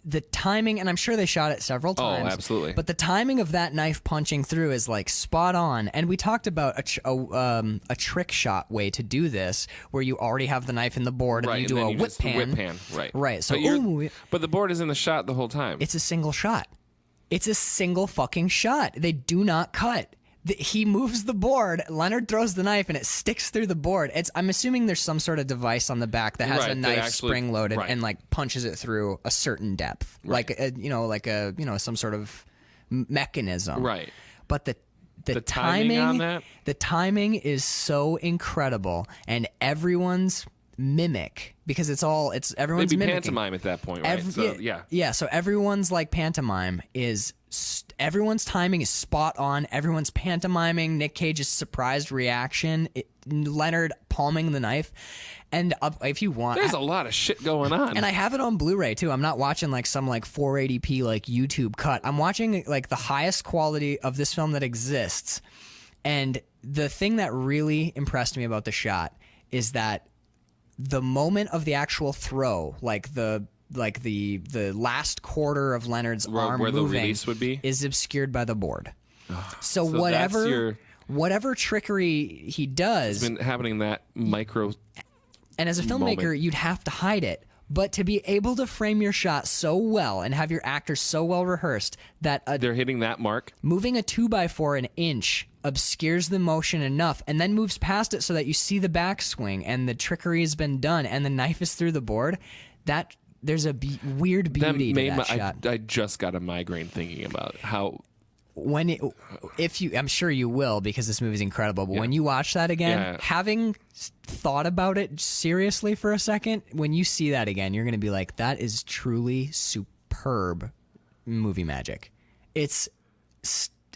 the timing, and I'm sure they shot it several times. Oh, absolutely. But the timing of that knife punching through is like spot on. And we talked about a trick shot way to do this, where you already have the knife in the board, and you do a whip pan. Whip pan, right. Right. So, but the board is in the shot the whole time. It's a single shot. It's a single fucking shot. They do not cut. he moves the board. Leonard throws the knife, and it sticks through the board. I'm assuming there's some sort of device on the back that has a knife spring loaded and like punches it through a certain depth, like some sort of mechanism. Right. But the timing on that, the timing is so incredible, and everyone's mimic, because everyone's mimicking. Pantomime at that point, right? So everyone's like pantomime is everyone's timing is spot on. Everyone's pantomiming Nick Cage's surprised reaction, Leonard palming the knife, and if you want, there's a lot of shit going on. And I have it on Blu-ray too. I'm not watching like some like 480p like YouTube cut. I'm watching like the highest quality of this film that exists. And the thing that really impressed me about the shot is that the moment of the actual throw, like the last quarter of Leonard's arm where moving, the release would be, is obscured by the board. So whatever trickery he does, it's been happening that micro. And as a filmmaker, you'd have to hide it. But to be able to frame your shot so well and have your actors so well rehearsed that they're hitting that mark, moving a 2x4 an inch obscures the motion enough and then moves past it so that you see the backswing and the trickery has been done and the knife is through the board, that there's a weird beauty to that shot. I just got a migraine thinking about how... I'm sure you will, because this movie's incredible, but when you watch that again, having thought about it seriously for a second, when you see that again, you're going to be like, that is truly superb movie magic. It's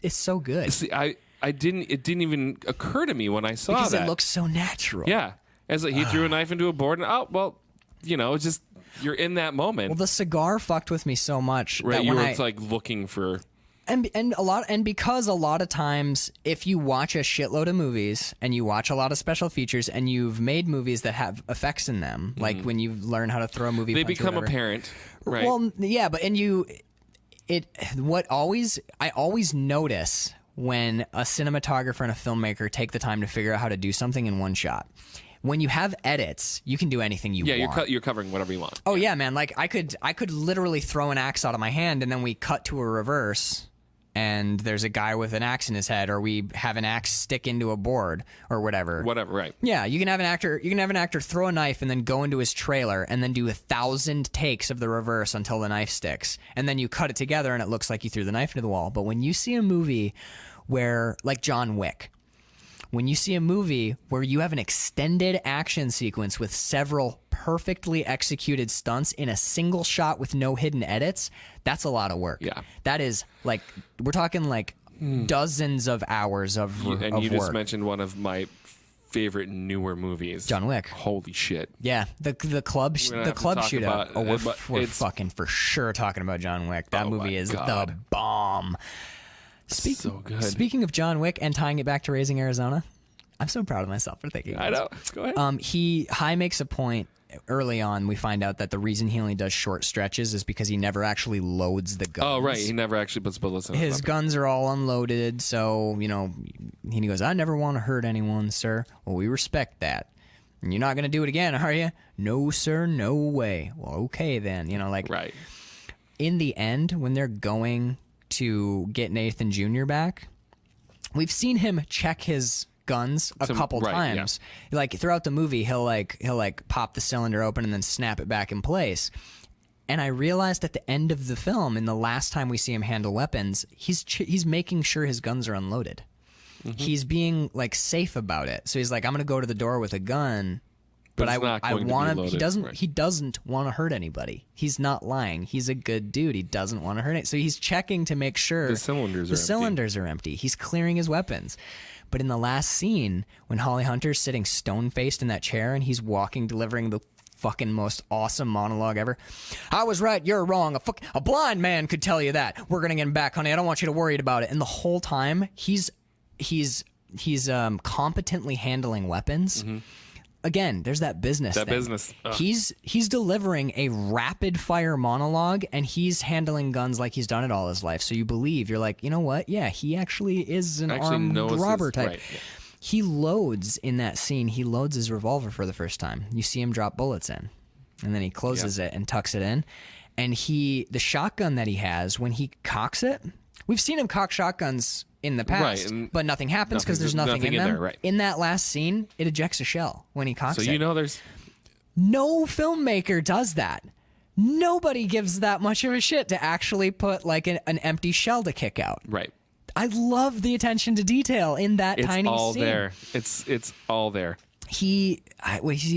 so good. See, it didn't even occur to me when I saw because that. It looks so natural. Yeah. As he threw a knife into a board and, just, you're in that moment. Well, the cigar fucked with me so much. Right, that you were looking for... because a lot of times, if you watch a shitload of movies and you watch a lot of special features and you've made movies that have effects in them, like when you learn how to throw a movie, they become apparent, right? Well, yeah, but I always notice when a cinematographer and a filmmaker take the time to figure out how to do something in one shot. When you have edits, you can do anything you want. Yeah, you're covering whatever you want. Oh yeah, man! Like I could literally throw an axe out of my hand and then we cut to a reverse. And there's a guy with an axe in his head, or we have an axe stick into a board, or whatever. Whatever, right? Yeah, you can have an actor throw a knife and then go into his trailer and then do 1,000 takes of the reverse until the knife sticks, and then you cut it together and it looks like you threw the knife into the wall. But when you see a movie where, like John Wick, when you see a movie where you have an extended action sequence with several perfectly executed stunts in a single shot with no hidden edits, that's a lot of work. Yeah. That is, like, we're talking like dozens of hours of work. And you just mentioned one of my favorite newer movies, John Wick. Holy shit! Yeah, the club shootout. We're fucking for sure talking about John Wick. That movie is the bomb. So good. Speaking of John Wick and tying it back to Raising Arizona, I'm so proud of myself for thinking. I know. Go ahead. High makes a point early on. We find out that the reason he only does short stretches is because he never actually loads the guns. Oh, right. He never actually puts bullets in his guns are all unloaded, so he goes, "I never want to hurt anyone, sir." Well, we respect that. And you're not going to do it again, are you? No, sir. No way. Well, okay then. Right. In the end, when they're going to get Nathan Jr. back, we've seen him check his guns a couple times. Yeah. Like throughout the movie, he'll pop the cylinder open and then snap it back in place. And I realized at the end of the film, in the last time we see him handle weapons, he's making sure his guns are unloaded. Mm-hmm. He's being safe about it. So he's like, I'm going to go to the door with a gun. But I want him. He doesn't want to hurt anybody. He's not lying. He's a good dude. He doesn't want to hurt it. So he's checking to make sure the cylinders are empty. He's clearing his weapons. But in the last scene, when Holly Hunter's sitting stone-faced in that chair and he's delivering the fucking most awesome monologue ever. I was right. You're wrong. A blind man could tell you that. We're gonna get him back, honey. I don't want you to worry about it. And the whole time, he's competently handling weapons. Mm-hmm. Again, there's that business. He's delivering a rapid fire monologue, and he's handling guns like he's done it all his life. So you're like, you know what? Yeah, he actually is an armed robber type. Right, yeah. He loads in that scene. He loads his revolver for the first time. You see him drop bullets in, and then he closes it and tucks it in. And the shotgun that he has, when he cocks it, We've seen him cock shotguns in the past, Right, but nothing happens because there's nothing in them. there, right. In that last scene, it ejects a shell when he cocks it. So you know there's... No filmmaker does that. Nobody gives that much of a shit to actually put like an empty shell to kick out. Right. I love the attention to detail in that It's tiny all scene. there. It's all there. He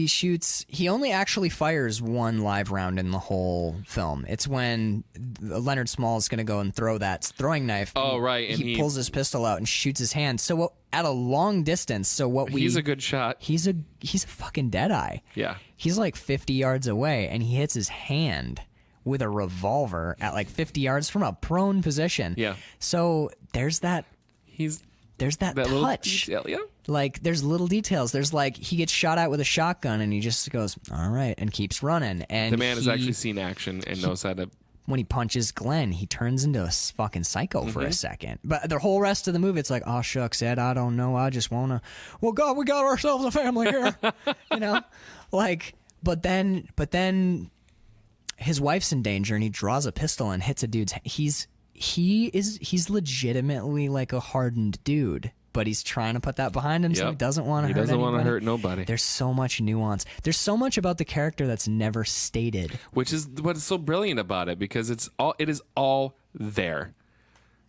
shoots. He only actually fires one live round in the whole film. It's when Leonard Small is going to go and throw that throwing knife. Oh, right, and he he pulls his pistol out and shoots his hand. So at a long distance. So what we He's a good shot. He's a fucking deadeye. Yeah. He's like 50 yards away, and he hits his hand with a revolver at like 50 yards from a prone position. Yeah. So there's that That little touch. detail, yeah. Like, there's little details. There's like, he gets shot at with a shotgun and he just goes, all right, and keeps running. And The man has actually seen action and knows how to... when he punches Glenn, he turns into a fucking psycho for a second. But the whole rest of the movie, it's like, oh, shucks, Ed, I don't know. I just want to, well, God, we got ourselves a family here. You know? Like, but then his wife's in danger and he draws a pistol and hits a dude's... He's legitimately like a hardened dude, but he's trying to put that behind him, so he doesn't want to hurt anybody. He doesn't want to hurt nobody. There's so much nuance. There's so much about the character that's never stated. Which is what is so brilliant about it, because it is all there.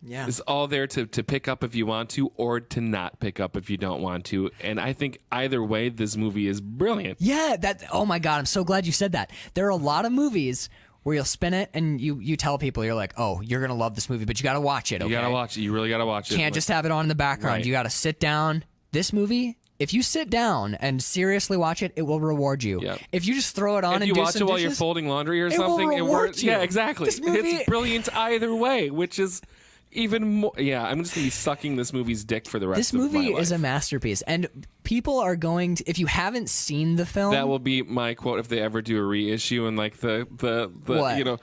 Yeah. It's all there to pick up if you want to, or to not pick up if you don't want to. And I think either way, this movie is brilliant. Yeah, oh my God, I'm so glad you said that. There are a lot of movies where you'll spin it and you tell people, you're like, oh, you're going to love this movie, but you got to watch it, okay? You got to watch it. You really got to watch it. Can't just have it on in the background. Right. You got to sit down. This movie, if you sit down and seriously watch it, it will reward you. Yep. If you just throw it on if and you do watch some it while dishes, you're folding laundry or it something, will reward you. Yeah, exactly. This movie, It's brilliant either way, which is even more. Yeah, I'm just gonna be sucking this movie's dick for the rest of my life. This movie is a masterpiece, and people are going to. If you haven't seen the film, That will be my quote if they ever do a reissue, and like the What? you know.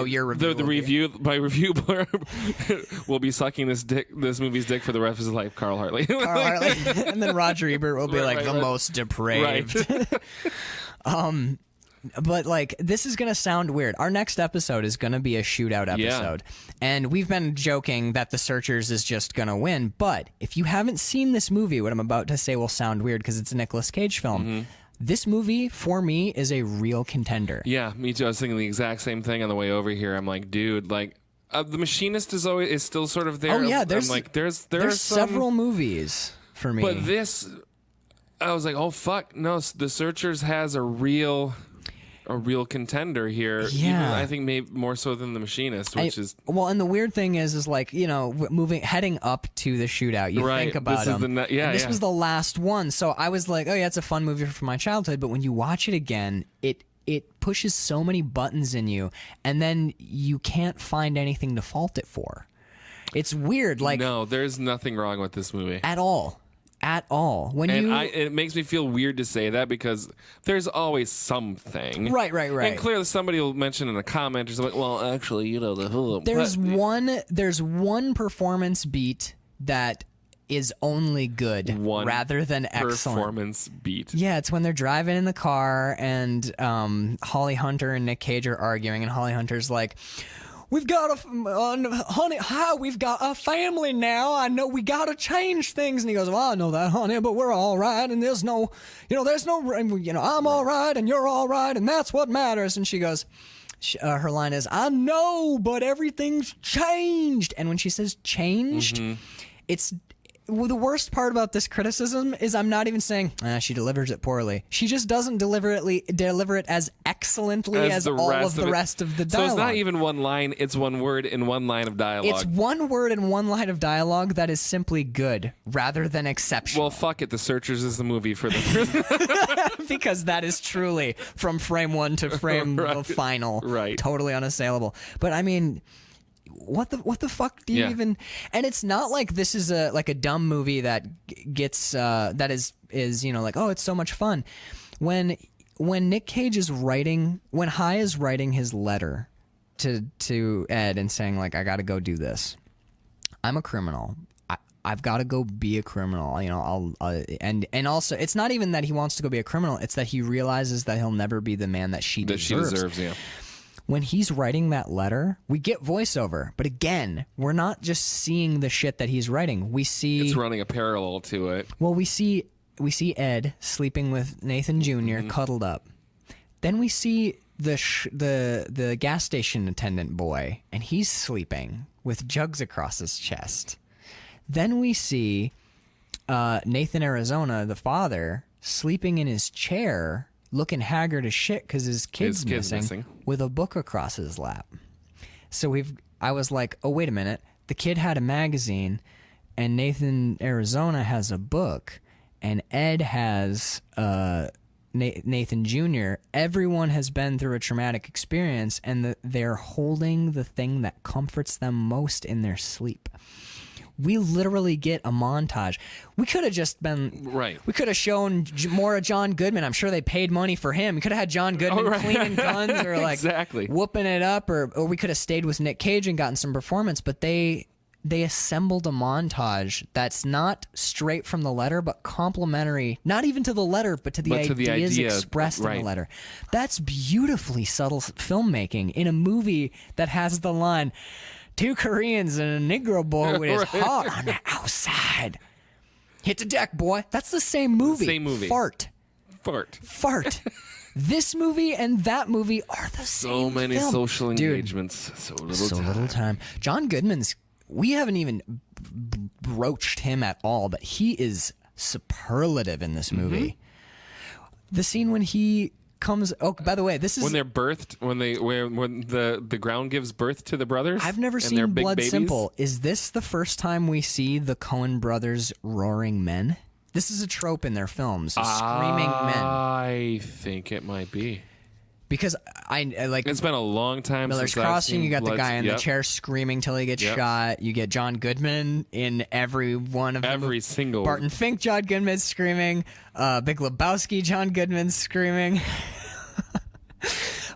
Your review. The review, my review blurb will be sucking this movie's dick for the rest of his life. Carl Hartley. Carl Hartley, and then Roger Ebert will be like Right, the right. most depraved. Right. But like, this is gonna sound weird. Our next episode is gonna be a shootout episode, and we've been joking that The Searchers is just gonna win. But if you haven't seen this movie, what I'm about to say will sound weird because it's a Nicolas Cage film. This movie, for me, is a real contender. Yeah, me too. I was thinking the exact same thing on the way over here. I'm like, dude, like The Machinist is still sort of there. Oh yeah, I'm like, there's several movies for me. But this, I was like, oh fuck, no, The Searchers has a real contender here. Yeah. Even, I think maybe more so than The Machinist, which is well. And the weird thing is like, you know, heading up to the shootout, you Right, think about this is them. the and this was the last one, so I was like, oh yeah, it's a fun movie from my childhood. But when you watch it again, it pushes so many buttons in you, and then you can't find anything to fault it for. It's weird, like no, there's nothing wrong with this movie. at all. When It makes me feel weird to say that because there's always something. Right. And clearly somebody will mention in a comment or something, well, actually, you know, there's one performance beat that is only good rather than excellent. Performance beat. Yeah, it's when they're driving in the car and Holly Hunter and Nick Cage are arguing, and Holly Hunter's like, we've got honey, we've got a family now. I know we got to change things. And he goes, well, I know that, honey, but we're all right. And there's no, I'm all right and you're all right. And that's what matters. And she goes, her line is, I know, but everything's changed. And when she says changed, it's... Well, the worst part about this criticism is I'm not even saying she delivers it poorly. She just doesn't deliver it as excellently as all of the rest of the dialogue. So it's not even one line, it's one word in one line of dialogue. It's one word in one line of dialogue that is simply good rather than exceptional. Well, fuck it. The Searchers is the movie for the because that is truly from frame one to frame final. Right. Totally unassailable. But I mean, what the fuck do you even? And it's not like this is a dumb movie that gets that is like, oh, it's so much fun. When Nick Cage is writing, when High is writing his letter to Ed and saying like, I got to go do this. I'm a criminal. I've got to go be a criminal. You know, and also it's not even that he wants to go be a criminal. It's that he realizes that he'll never be the man that she deserves. Yeah. when he's writing that letter, we get voiceover, but again, we're not just seeing the shit that he's writing. We see It's running a parallel to it. well, we see Ed sleeping with Nathan Jr. Cuddled up. Then we see the gas station attendant boy, and he's sleeping with jugs across his chest. Then we see Nathan Arizona, the father, sleeping in his chair, looking haggard as shit because his kid's missing, with a book across his lap. So I was like, oh, wait a minute. The kid had a magazine, and Nathan Arizona has a book, and Ed has Nathan Jr. Everyone has been through a traumatic experience, and they're holding the thing that comforts them most in their sleep. We literally get a montage. We could have just been right. We could have shown more of John Goodman. I'm sure they paid money for him. We could have had John Goodman cleaning guns or like exactly. whooping it up, or we could have stayed with Nick Cage and gotten some performance. But they assembled a montage that's not straight from the letter, but complementary, not even to the letter, but to the ideas expressed in the letter. That's beautifully subtle filmmaking in a movie that has the line, "Two Koreans and a Negro boy with his heart on the outside. Hit the deck, boy." That's the same movie. Same movie. Fart. This movie and that movie are the same So many film. social Dude, engagements. So little time. John Goodman's, we haven't even broached him at all, but he is superlative in this movie. The scene when he comes, oh, by the way, this is when they're birthed, when the ground gives birth to the brothers. I've never seen Blood Simple. Is this the first time we see the Coen brothers roaring men? This is a trope in their films, screaming men. I think it might be. Because I like, it's been a long time Miller's since Crossing. You got the guy in the the chair screaming till he gets shot. You get John Goodman in every one of every single Barton Fink. John Goodman's screaming. Big Lebowski. John Goodman's screaming.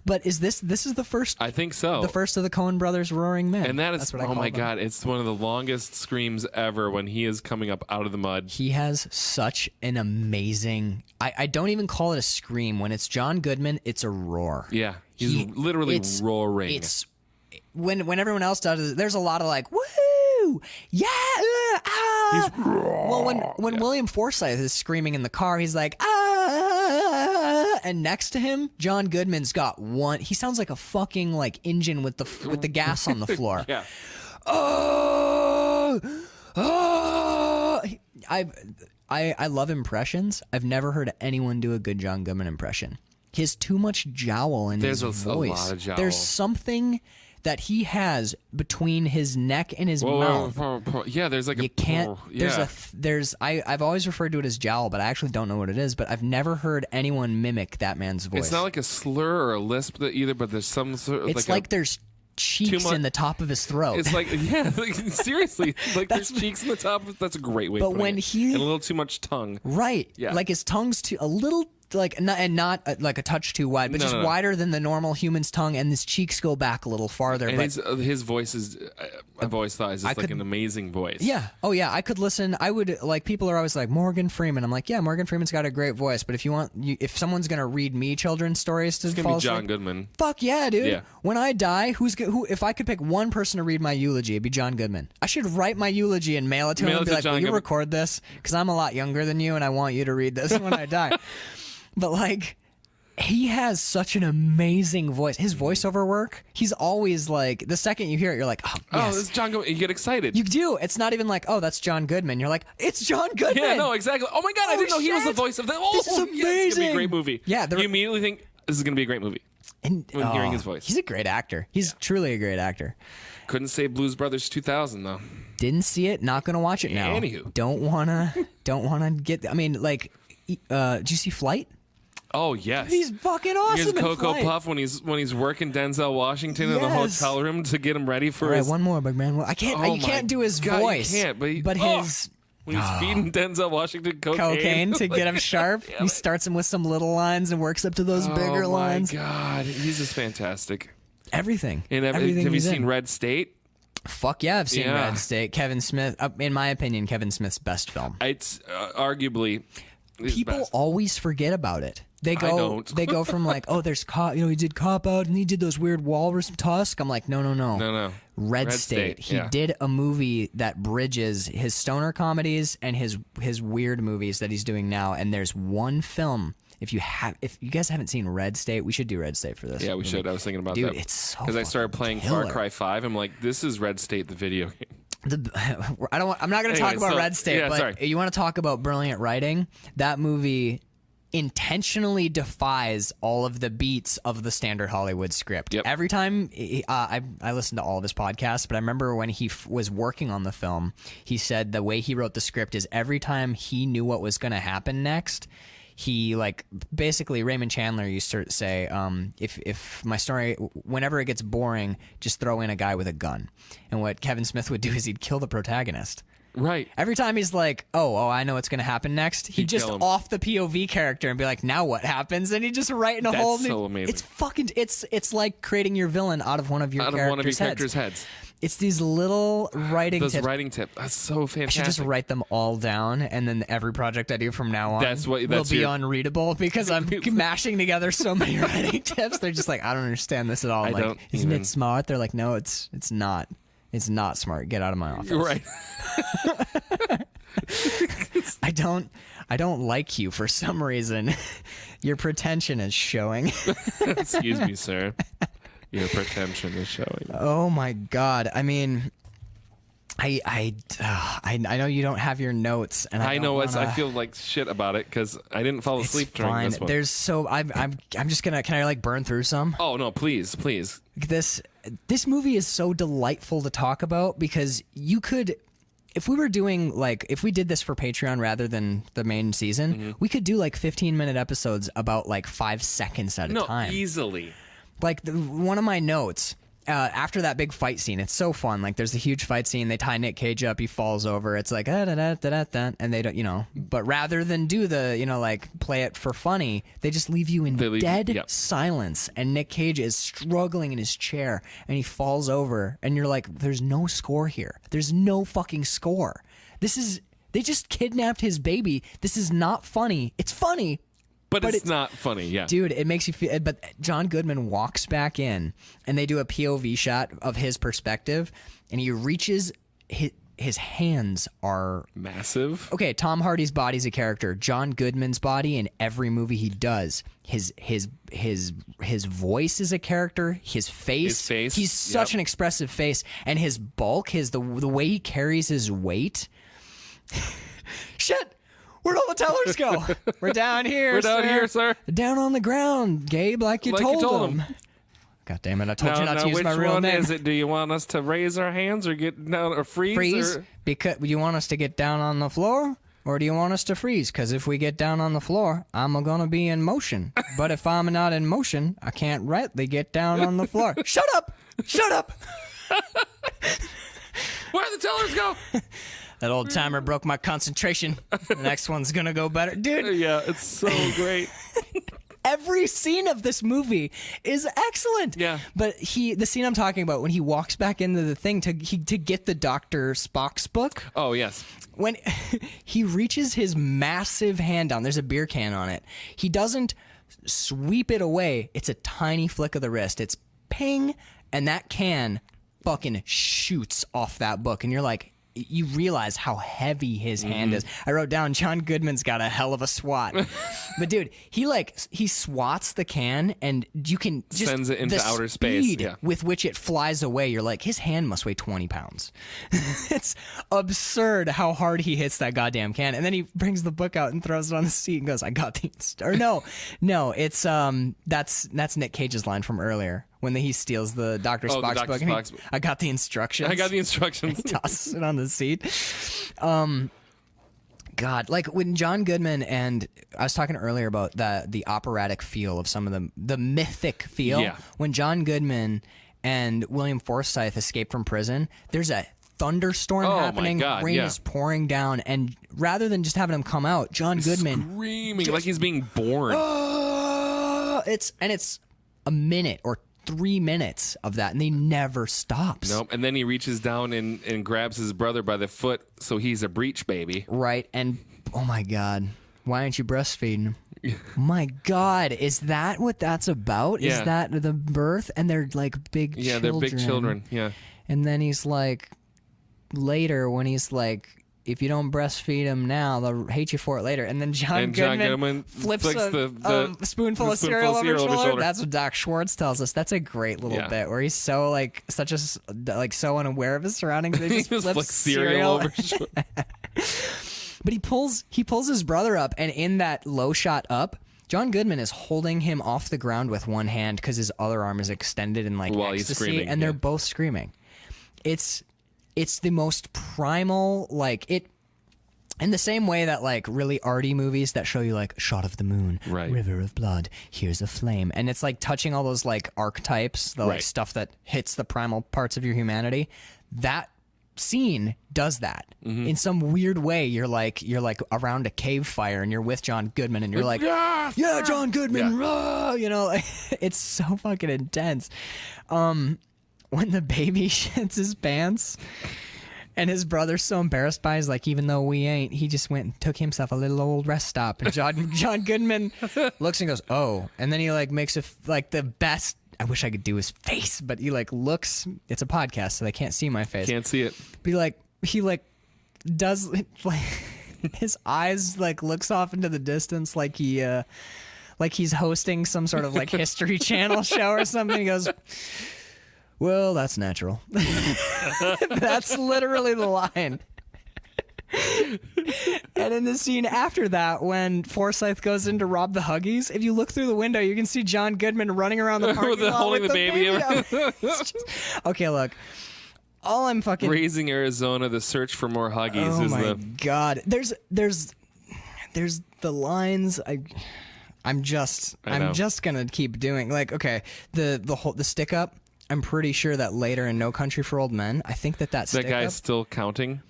But is this is the first? I think so. The first of the Coen brothers roaring men. And that is, oh my God, it's one of the longest screams ever when he is coming up out of the mud. He has such an amazing, I don't even call it a scream. When it's John Goodman, it's a roar. Yeah, he's literally roaring. It's when everyone else does it, there's a lot of like, woo, yeah, ah. Well, when William Forsythe is screaming in the car, he's like, ah, and next to him, John Goodman's got one. He sounds like a fucking like engine with the gas on the floor. Yeah. Oh, oh. I love impressions. I've never heard anyone do a good John Goodman impression. He has too much jowl in his voice. There's a lot of jowl. There's something that he has between his neck and his mouth. Yeah, there's like you can't. There's I've always referred to it as jowl, but I actually don't know what it is. But I've never heard anyone mimic that man's voice. It's not like a slur or a lisp either, but there's some sort of it's like there's cheeks in the top of his throat. It's like, yeah, like, seriously, like there's cheeks in the top. That's a great way. But of when it. he and a little too much tongue, right? Yeah, like his tongue's too a little. Like not like a touch too wide, but wider than the normal human's tongue, and his cheeks go back a little farther. And but his voice is, I've always thought, is like an amazing voice. Yeah. Oh yeah. I could listen. I would like. People are always like Morgan Freeman. I'm like, yeah, Morgan Freeman's got a great voice, but if someone's gonna read me children's stories it's gonna be John Goodman. Fuck yeah, dude. Yeah. When I die, who? If I could pick one person to read my eulogy, it'd be John Goodman. I should write my eulogy and mail it to him and be like, will you record this? Because I'm a lot younger than you, and I want you to read this when I die. But like, he has such an amazing voice. His voiceover work, he's always like, the second you hear it, you're like, oh, yes. This is John Goodman. You get excited. You do. It's not even like, oh, that's John Goodman. You're like, it's John Goodman. Yeah, no, exactly. Oh my God, I didn't know he was the voice of that. Oh, this is amazing. Yeah, it's gonna be a great movie. Yeah, you immediately think this is gonna be a great movie. And when hearing his voice, he's a great actor. He's truly a great actor. Couldn't say Blues Brothers 2000 though. Didn't see it. Not gonna watch it now. Anywho, don't wanna get. I mean, like, did you see Flight? Oh yes, he's fucking awesome. Here's Coco Puff when he's working Denzel Washington in the hotel room to get him ready for. All right, one more, big man. I can't. You can't do his voice. You can't, but his. When he's feeding Denzel Washington cocaine to get him sharp, he starts him with some little lines and works up to those bigger lines. Oh my God, he's just fantastic. Everything. Everything have you seen Red State? Fuck yeah, I've seen Red State. Kevin Smith, in my opinion, Kevin Smith's best film. It's arguably. People always forget about it. They I go don't. they go from like, oh, there's cop, he did Cop Out and he did those weird walrus tusk. I'm like, no. No. Red State. He did a movie that bridges his stoner comedies and his weird movies that he's doing now. And there's one film. If you guys haven't seen Red State, we should do Red State for this. Yeah, we should. I was thinking about Dude, that. it's so because I started playing killer. Far Cry 5. I'm like, this is Red State, the video game. I'm not going to talk about Red State, but sorry. you want to talk about brilliant writing? That movie intentionally defies all of the beats of the standard Hollywood script. Yep. Every time I listened to all of his podcasts, but I remember when he was working on the film, he said the way he wrote the script is every time he knew what was going to happen next, he basically Raymond Chandler used to say, if my story, whenever it gets boring, just throw in a guy with a gun. And what Kevin Smith would do is he'd kill the protagonist. Right. Every time he's like, oh, I know what's going to happen next, he'd just off the POV character and be like, now what happens? And he'd just write in a whole new... That's so amazing. It's fucking... It's like creating your villain out of one of your characters' heads. It's these little writing tips. Those writing tips. That's so fantastic. I should just write them all down, and then every project I do from now on will be unreadable because I'm mashing together so many writing tips. They're just like, I don't understand this at all. I'm like, isn't it smart? They're like, no, it's not. It's not smart. Get out of my office. Right. I don't like you for some reason. Your pretension is showing. Excuse me, sir. Your pretension is showing. Oh my God. I mean, I know you don't have your notes, and I know I feel like shit about it because I didn't fall asleep during this one. There's I'm just gonna. Can I burn through some? Oh no, please. This movie is so delightful to talk about because you could, if we were doing if we did this for Patreon rather than the main season, we could do 15-minute episodes about 5 seconds at a time. No, easily. One of my notes. After that big fight scene, it's so fun. There's a huge fight scene. They tie Nick Cage up. He falls over. It's like da-da-da-da-da, and they don't, But rather than do the, play it for funny, they just leave you in dead silence. And Nick Cage is struggling in his chair, and he falls over, and you're like, "There's no score here. There's no fucking score. They just kidnapped his baby. This is not funny. It's funny." But it's not funny, yeah. Dude, it makes you feel... But John Goodman walks back in, and they do a POV shot of his perspective, and he reaches... His hands are... massive. Okay, Tom Hardy's body's a character. John Goodman's body in every movie he does. His voice is a character. His face. He's such an expressive face. And his bulk, the way he carries his weight... Shit! Where'd all the tellers go? We're down here. We're down here, sir. Down on the ground, Gabe, like you told him. God damn it! I told you not to use my real name. Which one is it? Do you want us to raise our hands or get down or freeze? Freeze. Or? Because you want us to get down on the floor, or do you want us to freeze? Because if we get down on the floor, I'm gonna be in motion. But if I'm not in motion, I can't rightly get down on the floor. Shut up! Shut up! Where'd the tellers go? That old timer broke my concentration. The next one's gonna go better. Dude. Yeah, it's so great. Every scene of this movie is excellent. Yeah. But the scene I'm talking about, when he walks back into the thing to get the Dr. Spock's book. Oh, yes. When he reaches his massive hand down, there's a beer can on it. He doesn't sweep it away. It's a tiny flick of the wrist. It's ping, and that can fucking shoots off that book. And you're like, you realize how heavy his hand is. I wrote down, John Goodman's got a hell of a swat. But dude, he swats the can, and you can just sends it into outer space. Yeah. With which it flies away. You're like, his hand must weigh 20 pounds. It's absurd how hard he hits that goddamn can. And then he brings the book out and throws it on the seat and goes, "I got the or no, it's that's Nick Cage's line from earlier. When he steals the Dr. Spock's book. I got the instructions. I got the instructions. He tosses it on the seat. God, when John Goodman and I was talking earlier about the operatic feel of some of the mythic feel. Yeah. When John Goodman and William Forsythe escape from prison, there's a thunderstorm happening. My God, rain is pouring down, and rather than just having him come out, John Goodman screaming like he's being born. It's a minute or 3 minutes of that, and they never stops. Nope. And then he reaches down and grabs his brother by the foot, so he's a breech baby. Right. And oh my God, why aren't you breastfeeding him? My God, is that what that's about? Yeah. Is that the birth? And they're like big children. Yeah, they're big children. Yeah. And then he's like, later when he's like, if you don't breastfeed him now, they'll hate you for it later. And then John Goodman flips a spoonful of cereal over his shoulder. That's what Doc Schwartz tells us. That's a great little bit where he's so like so unaware of his surroundings. They just flip cereal over his shoulder. But he pulls his brother up, and in that low shot up, John Goodman is holding him off the ground with one hand because his other arm is extended in like while ecstasy, he's screaming, and they're both screaming. It's the most primal, like it, in the same way that like really arty movies that show you like shot of the moon, right. river of blood, here's a flame, and it's like touching all those like archetypes, the like stuff that hits the primal parts of your humanity. That scene does that in some weird way. You're like around a cave fire and you're with John Goodman and you're like, yeah, John Goodman, rah! You know, like, it's so fucking intense. When the baby shits his pants and his brother's so embarrassed by it, he's like, even though we ain't, he just went and took himself a little old rest stop. And John Goodman looks and goes, oh, and then he like makes like the best. I wish I could do his face, but he like looks. It's a podcast, so they can't see my face. Can't see it. But he does like his eyes like looks off into the distance like he like he's hosting some sort of like History Channel show or something. He goes, well, that's natural. That's literally the line. And in the scene after that, when Forsyth goes in to rob the Huggies, if you look through the window, you can see John Goodman running around the parking lot holding with the baby. Okay, look. All I'm fucking Raising Arizona, the search for more Huggies is the God. There's the lines. I'm just gonna keep doing like okay the stick up. I'm pretty sure that later in No Country for Old Men, I think that stick guy's up, still counting.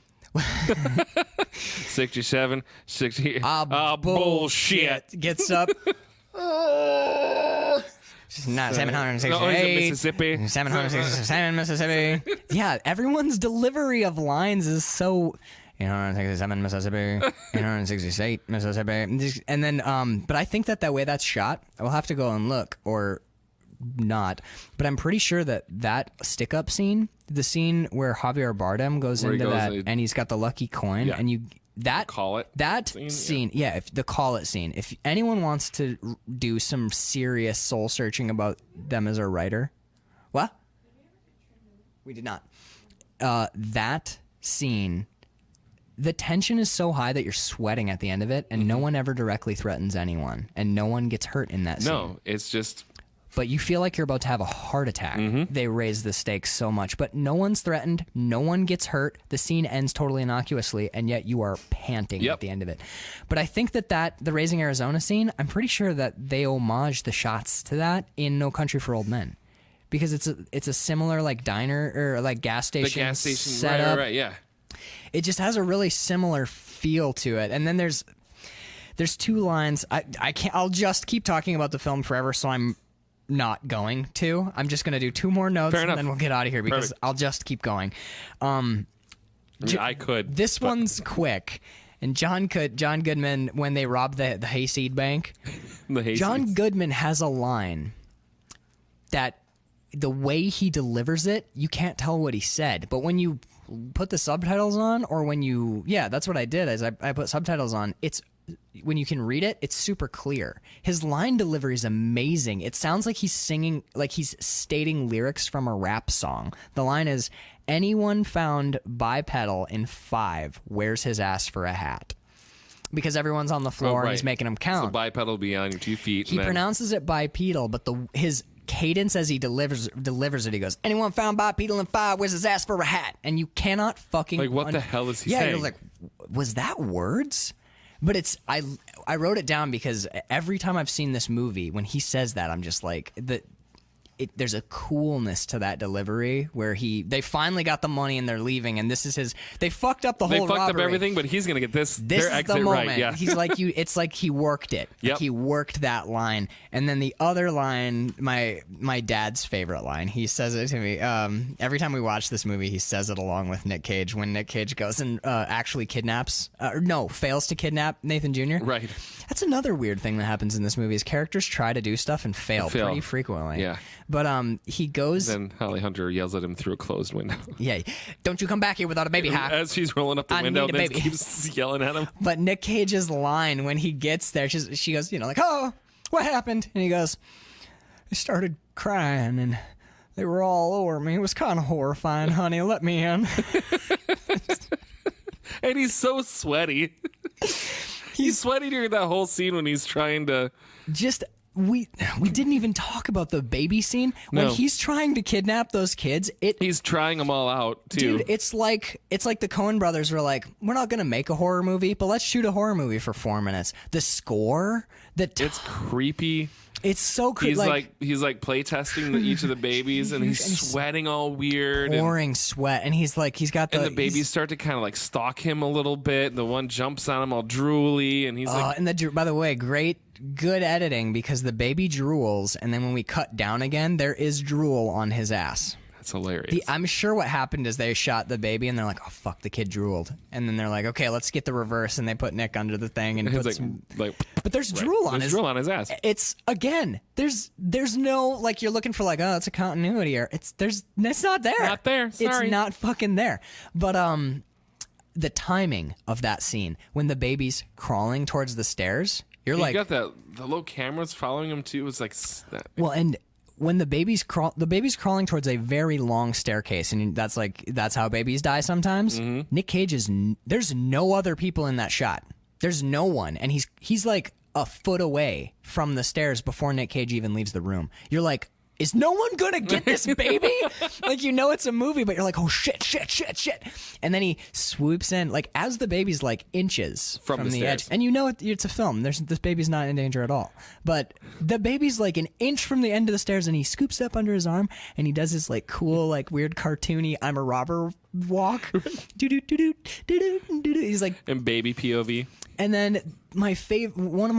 67, 68. Bullshit. Gets up. Not 768. No, Mississippi. 767 Mississippi. Yeah, everyone's delivery of lines is so. 867 Mississippi, 868 Mississippi, and then but I think that way that's shot. I will have to go and look or not, but I'm pretty sure that stick up scene, the scene where Javier Bardem goes into that and he's got the lucky coin, and you call it that scene, if the call it scene. If anyone wants to do some serious soul searching about them as a writer, what? We did not. That scene. The tension is so high that you're sweating at the end of it, and no one ever directly threatens anyone, and no one gets hurt in that scene. No, it's just... But you feel like you're about to have a heart attack. They raise the stakes so much, but no one's threatened, no one gets hurt, the scene ends totally innocuously, and yet you are panting at the end of it. But I think that the Raising Arizona scene, I'm pretty sure that they homage the shots to that in No Country for Old Men. Because it's a similar like diner or like gas station setup. Right, yeah. It just has a really similar feel to it. And then there's two lines. I'll just keep talking about the film forever, so I'm not going to. I'm just going to do two more notes and then we'll get out of here because I'll just keep going. I could. This one's quick. And John Goodman, when they rob the hayseed bank, John Goodman has a line that the way he delivers it, you can't tell what he said. But when you put the subtitles on, or when you, that's what I did, is I put subtitles on, when you can read it, it's super clear. His line delivery is amazing. It sounds like he's singing, like he's stating lyrics from a rap song. The line is, anyone found bipedal in 5 wears his ass for a hat. Because everyone's on the floor and he's making them count. So bipedal be on your 2 feet. He pronounces it bipedal, but his cadence as he delivers it, he goes, anyone found bipedal in 5 wears his ass for a hat. And you cannot fucking... Like, what the hell is he saying? Yeah, you're like, was that words? But I wrote it down because every time I've seen this movie, when he says that, I'm just like, there's a coolness to that delivery where they finally got the money and they're leaving, and this is they fucked up the whole robbery. They fucked up everything, but he's gonna get their is exit the moment. right. Yeah. He's like it's like he worked it. Yep. Like he worked that line. And then the other line, my dad's favorite line, he says it to me every time we watch this movie. He says it along with Nick Cage when Nick Cage goes and actually fails to kidnap Nathan Jr. Right. That's another weird thing that happens in this movie is characters try to do stuff and fail pretty frequently. Yeah. But he goes. Then Holly Hunter yells at him through a closed window. Yeah. Don't you come back here without a baby, huh? As she's rolling up the window, and then keeps yelling at him. But Nick Cage's line when he gets there, she goes, like, oh, what happened? And he goes, I started crying and they were all over me. It was kind of horrifying, honey. Let me in. And he's so sweaty. He's sweaty during that whole scene when he's trying to... We didn't even talk about the baby scene. When he's trying to kidnap those kids, he's trying them all out, too. Dude, it's like the Coen brothers were like, we're not going to make a horror movie, but let's shoot a horror movie for 4 minutes. The score... It's creepy. It's so creepy. He's like play testing each of the babies, and he's sweating all weird, pouring sweat, and he's got the babies start to kind of like stalk him a little bit. The one jumps on him all drooly, and he's like, and by the way, good editing because the baby drools, and then when we cut down again, there is drool on his ass. That's hilarious. I'm sure what happened is they shot the baby and they're like, oh fuck, the kid drooled, and then they're like, okay, let's get the reverse, and they put Nick under the thing and put but there's drool on his ass. It's again, there's no like you're looking for like, oh, it's a continuity or it's not there. Not there. Sorry. It's not fucking there. But the timing of that scene when the baby's crawling towards the stairs, you're like, you got the little cameras following him too. It's like well, and when the baby's crawling towards a very long staircase, and that's how babies die sometimes. Mm-hmm. Nick Cage there's no other people in that shot. There's no one, and he's like a foot away from the stairs before Nick Cage even leaves the room. You're like, is no one gonna get this baby? Like, it's a movie, but you're like, oh shit. And then he swoops in, like, as the baby's like inches from the edge. And it's a film. This baby's not in danger at all. But the baby's like an inch from the end of the stairs, and he scoops up under his arm, and he does this like cool, like weird cartoony I'm a robber walk. He's like, and baby POV. And then one of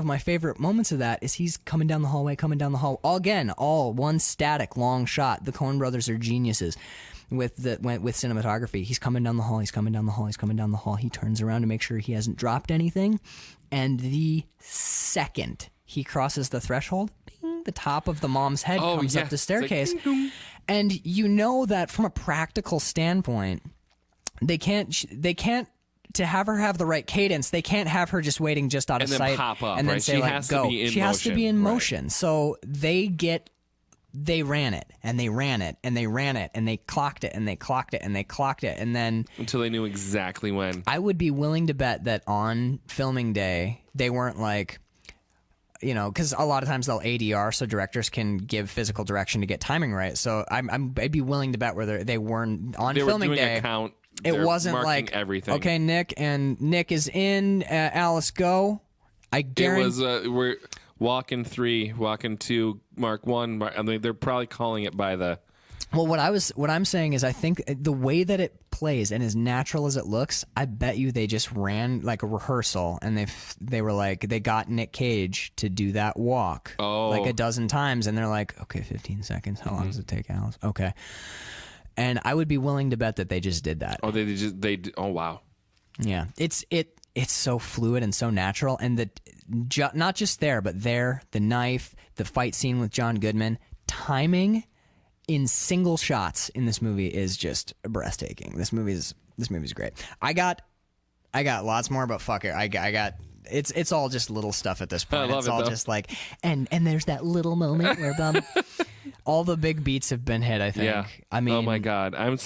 my favorite moments of that is he's coming down the hall, all one static long shot. The Coen brothers are geniuses with cinematography. He's coming down the hall. He turns around to make sure he hasn't dropped anything, and the second he crosses the threshold, bing, the top of the mom's head comes up the staircase, like, and you know that from a practical standpoint, they can't. To have her have the right cadence, they can't have her just waiting just out of sight pop up, and then right? say, like, go. She has to be in motion. Right. So they ran it, and they ran it, and they ran it, and they clocked it, and they clocked it, and they clocked it, and then until they knew exactly when. I would be willing to bet that on filming day they weren't like, because a lot of times they'll ADR so directors can give physical direction to get timing right. So I'd be willing to bet where they weren't on filming day. They were doing a count. It wasn't like everything. Okay, Nick is in. Alice, go. I guarantee it was. We're walking 3, walking 2, mark 1. I mean, they're probably calling it by the. Well, what I'm saying is, I think the way that it plays and as natural as it looks, I bet you they just ran like a rehearsal, and they were like, they got Nick Cage to do that walk like a dozen times, and they're like, okay, 15 seconds. How long does it take, Alice? Okay. And I would be willing to bet that they just did that. Oh, oh, wow. Yeah. It's so fluid and so natural. And not just there, but the knife, the fight scene with John Goodman, timing in single shots in this movie is just breathtaking. This movie's great. I got lots more, but fuck it. I got it's all just little stuff at this point. It's all just like and there's that little moment where all the big beats have been hit, I think. Yeah. I mean, oh my God. I've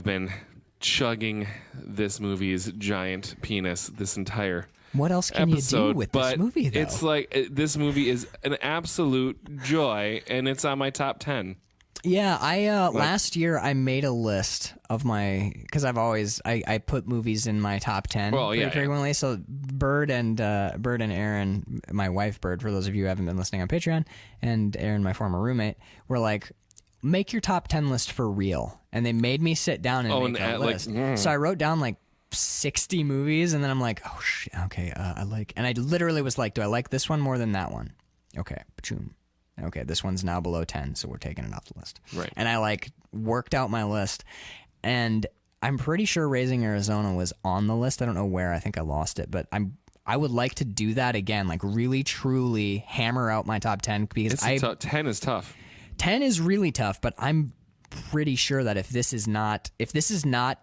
been chugging this movie's giant penis this entire what else can episode, you do with this movie, though? It's like this movie is an absolute joy, and it's on my top 10. Yeah, last year I made a list of my, because I put movies in my top 10 pretty frequently. So Bird and Aaron, my wife Bird, for those of you who haven't been listening on Patreon, and Aaron, my former roommate, were like, make your top 10 list for real. And they made me sit down and make a list. So I wrote down like 60 movies, and then I'm like, oh shit, okay, and I literally was like, do I like this one more than that one? Okay, boom. Okay, this one's now below 10, so we're taking it off the list. Right. And I like worked out my list, and I'm pretty sure Raising Arizona was on the list. I don't know where. I think I lost it, but I would like to do that again, like really truly hammer out my top 10, because 10 is tough. 10 is really tough, but I'm pretty sure that if this is not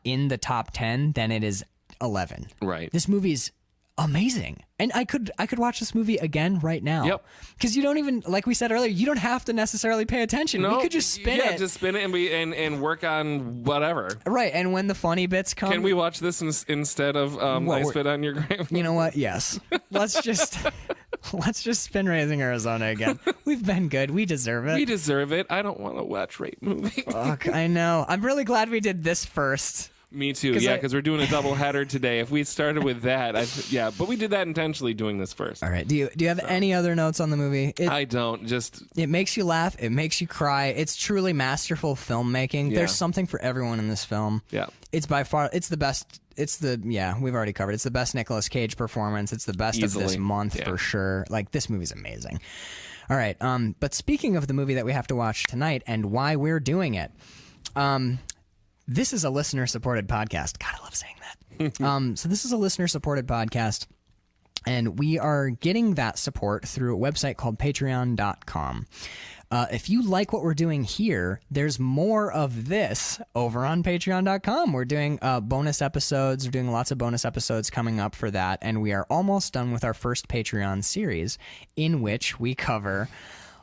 in the top 10, then it is 11. Right. This movie's amazing. And I could watch this movie again right now. Yep. Because you don't even, like we said earlier, you don't have to necessarily pay attention. No, we could just spin it. Yeah, just spin it and work on whatever. Right, and when the funny bits come... Can we watch this instead of I Spit on Your Grave? You know what? Yes. Let's just spin Raising Arizona again. We've been good. We deserve it. We deserve it. I don't want to watch rape movie. Fuck, I know. I'm really glad we did this first. Me too. Yeah, because we're doing a double header today. If we started with that, but we did that intentionally doing this first. All right. Do you have any other notes on the movie? I don't. It makes you laugh. It makes you cry. It's truly masterful filmmaking. Yeah. There's something for everyone in this film. Yeah. It's by far. It's the best. We've already covered. It's the best Nicolas Cage performance. It's the best Easily. of this month for sure. Like, this movie's amazing. All right. But speaking of the movie that we have to watch tonight and why we're doing it, this is a listener-supported podcast. God, I love saying that. So this is a listener-supported podcast, and we are getting that support through a website called patreon.com. If you like what we're doing here, there's more of this over on patreon.com. We're doing bonus episodes. We're doing lots of bonus episodes coming up for that, and we are almost done with our first Patreon series, in which we cover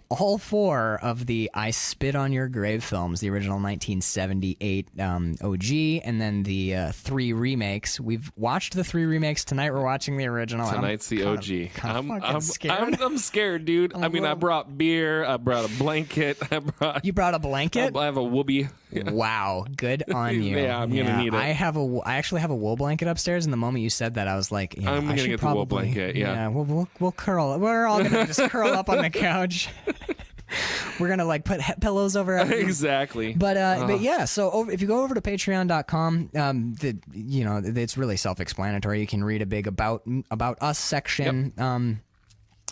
all 4 of the I Spit on Your Grave films, the original 1978 OG, and then the 3 remakes. We've watched the 3 remakes. Tonight we're watching the original. Tonight's the OG. I'm scared. I'm scared, dude. I brought beer. I brought a blanket. You brought a blanket? I have a whoopee. Yeah. Wow, good on you. Yeah, I'm gonna need it. I actually have a wool blanket upstairs, and the moment you said that, I was like, yeah, I'm gonna get the wool blanket. Yeah, we'll curl. We're all gonna just curl up on the couch. We're gonna like put pillows over everything. Exactly. But yeah, so if you go over to patreon.com, it's really self-explanatory. You can read a big about us section. Yep.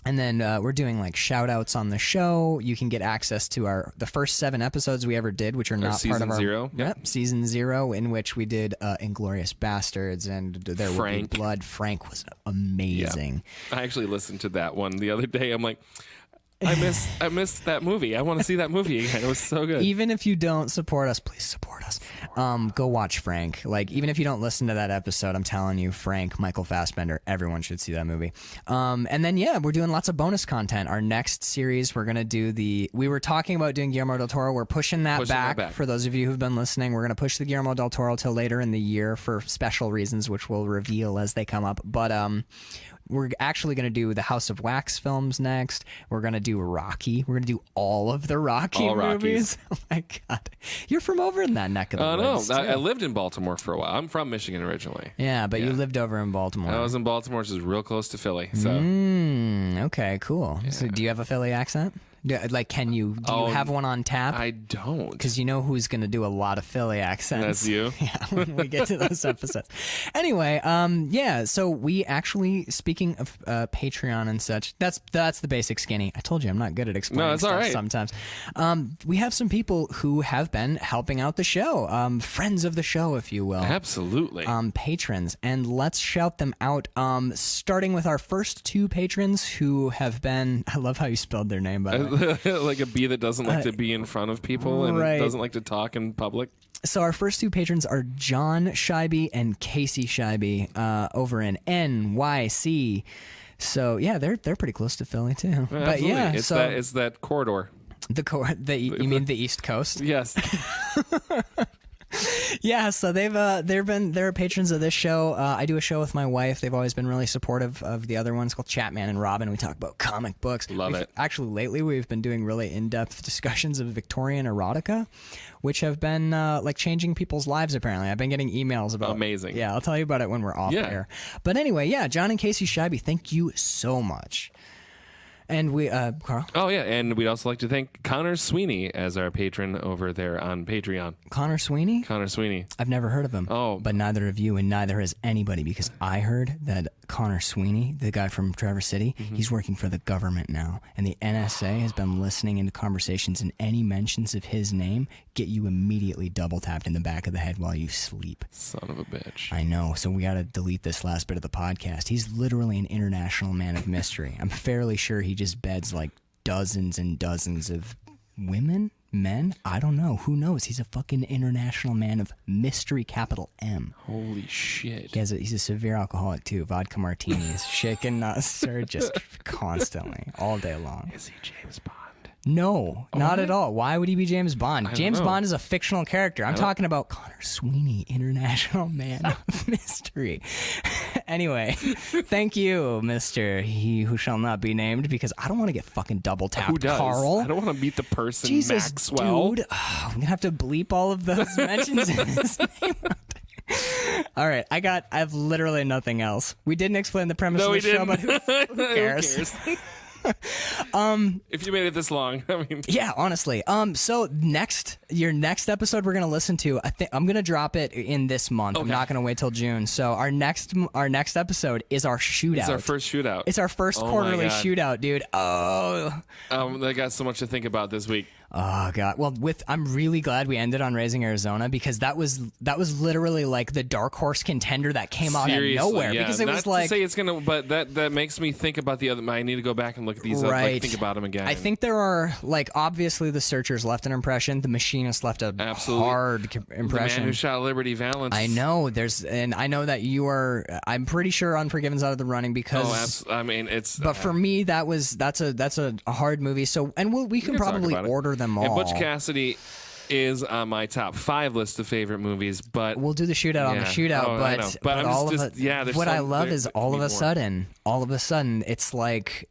And then we're doing like shout outs on the show. You can get access to the first 7 episodes we ever did, which are not part of our zero. Yep, season 0, in which we did Inglourious Bastards and There Will Be Blood. Frank was amazing. Yeah. I actually listened to that one the other day. I'm like, I missed that movie. I want to see that movie again. It was so good. Even if you don't support us, please support us. Go watch Frank. Like, even if you don't listen to that episode, I'm telling you, Frank, Michael Fassbender, everyone should see that movie. And then, we're doing lots of bonus content. Our next series, we're going to do we were talking about doing Guillermo del Toro. We're pushing that back. For those of you who've been listening, we're going to push the Guillermo del Toro till later in the year for special reasons, which we'll reveal as they come up. But, we're actually going to do the House of Wax films next. We're going to do Rocky. We're going to do all of the Rocky movies. Oh, my God. You're from over in that neck of the woods. No, I lived in Baltimore for a while. I'm from Michigan originally. Yeah, but you lived over in Baltimore. I was in Baltimore, which is real close to Philly. So. Okay, cool. Yeah. So do you have a Philly accent? Like, do you have one on tap? I don't. Because you know who's going to do a lot of Philly accents. That's you? Yeah, when we get to those episodes. Anyway, so we actually, speaking of Patreon and such, that's the basic skinny. I told you I'm not good at explaining stuff right. Sometimes. We have some people who have been helping out the show, friends of the show, if you will. Absolutely. Patrons. And let's shout them out, starting with our first 2 patrons who have been, I love how you spelled their name, by the way. Like a bee that doesn't like to be in front of people and doesn't like to talk in public. So our first 2 patrons are John Scheibe and Casey Scheibe over in NYC. So yeah, they're pretty close to Philly too. Yeah, but absolutely. yeah, it's that corridor. You mean the East Coast? Yes. Yeah, so they're patrons of this show. I do a show with my wife. They've always been really supportive of the other ones called Chatman and Robin. We talk about comic books. Love it. Actually, lately we've been doing really in-depth discussions of Victorian erotica, which have been like changing people's lives. Apparently, I've been getting emails about. Amazing. Yeah, I'll tell you about it when we're off air. But anyway, yeah, John and Casey Scheibe, thank you so much. And we, Carl? Oh, yeah. And we'd also like to thank Connor Sweeney as our patron over there on Patreon. Connor Sweeney? Connor Sweeney. I've never heard of him. Oh. But neither have you, and neither has anybody, because I heard that Connor Sweeney, the guy from Traverse City, he's working for the government now. And the NSA has been listening into conversations, and any mentions of his name get you immediately double tapped in the back of the head while you sleep. Son of a bitch. I know, so we got to delete this last bit of the podcast. He's literally an international man of mystery. I'm fairly sure he just beds like dozens and dozens of women, men. I don't know. Who knows? He's a fucking international man of mystery, capital M. Holy shit. He's a severe alcoholic too. Vodka martinis, shaken, not stirred, just constantly, all day long. Is he James Bond? No, not at all. Why would he be James Bond? James know. Bond is a fictional character. I'm talking about Connor Sweeney, international man of mystery. Anyway, thank you, Mr. He Who Shall Not Be Named, because I don't want to get fucking double tapped, Who does? Carl. I don't want to meet the person, Jesus, Maxwell. dude. I'm going to have to bleep all of those mentions in his name. All right, I've literally nothing else. We didn't explain the premise of the show, but who cares? If you made it this long, I mean, yeah, honestly. So your next episode we're gonna listen to, I'm gonna drop it in this month. I'm not gonna wait till June. So our next episode is our shootout. it's our first shootout. It's our first quarterly shootout, dude. Oh, I got so much to think about this week. Oh god. Well, I'm really glad we ended on Raising Arizona, because that was literally like the dark horse contender that came out of nowhere. Yeah. Because it Not was to like, say it's gonna, but that makes me think about the other. I need to go back and look at these. Right. Like, think about them again. I think there are, like, obviously the Searchers left an impression. The Machinist left a hard impression. The Man Who Shot Liberty Valance. I know and I know that you are. I'm pretty sure Unforgiven's out of the running because. I mean, it's. But for me, that's a hard movie. So, and we can probably order them all. And Butch Cassidy is on my top 5 list of favorite movies, but we'll do the shootout on the shootout. But I'm all just, of it. yeah. What I love is all of a sudden, it's like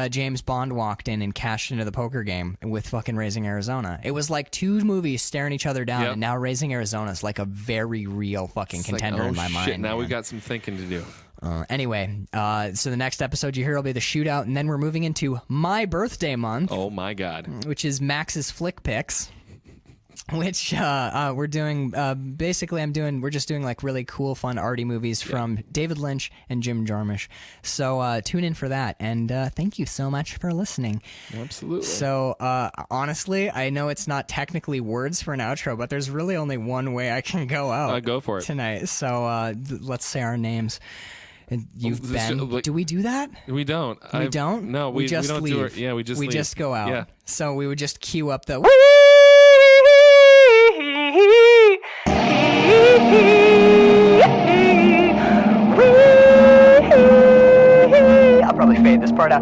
James Bond walked in and cashed into the poker game with fucking Raising Arizona. It was like two movies staring each other down, and now Raising Arizona is like a very real fucking contender in my mind. Now we've got some thinking to do. Anyway, so the next episode you hear will be the shootout, and then we're moving into my birthday month. Oh my god! Which is Max's Flick Picks. Which we're doing. We're just doing like really cool, fun, arty movies from David Lynch and Jim Jarmusch. So tune in for that, and thank you so much for listening. Absolutely. So honestly, I know it's not technically words for an outro, but there's really only one way I can go out. Go for it tonight. So let's say our names. You've been. Do we do that? We don't. We don't. No, we just don't leave. do it. Yeah, we just leave. just go out. Yeah. So we would just cue up the. I'll probably fade this part out.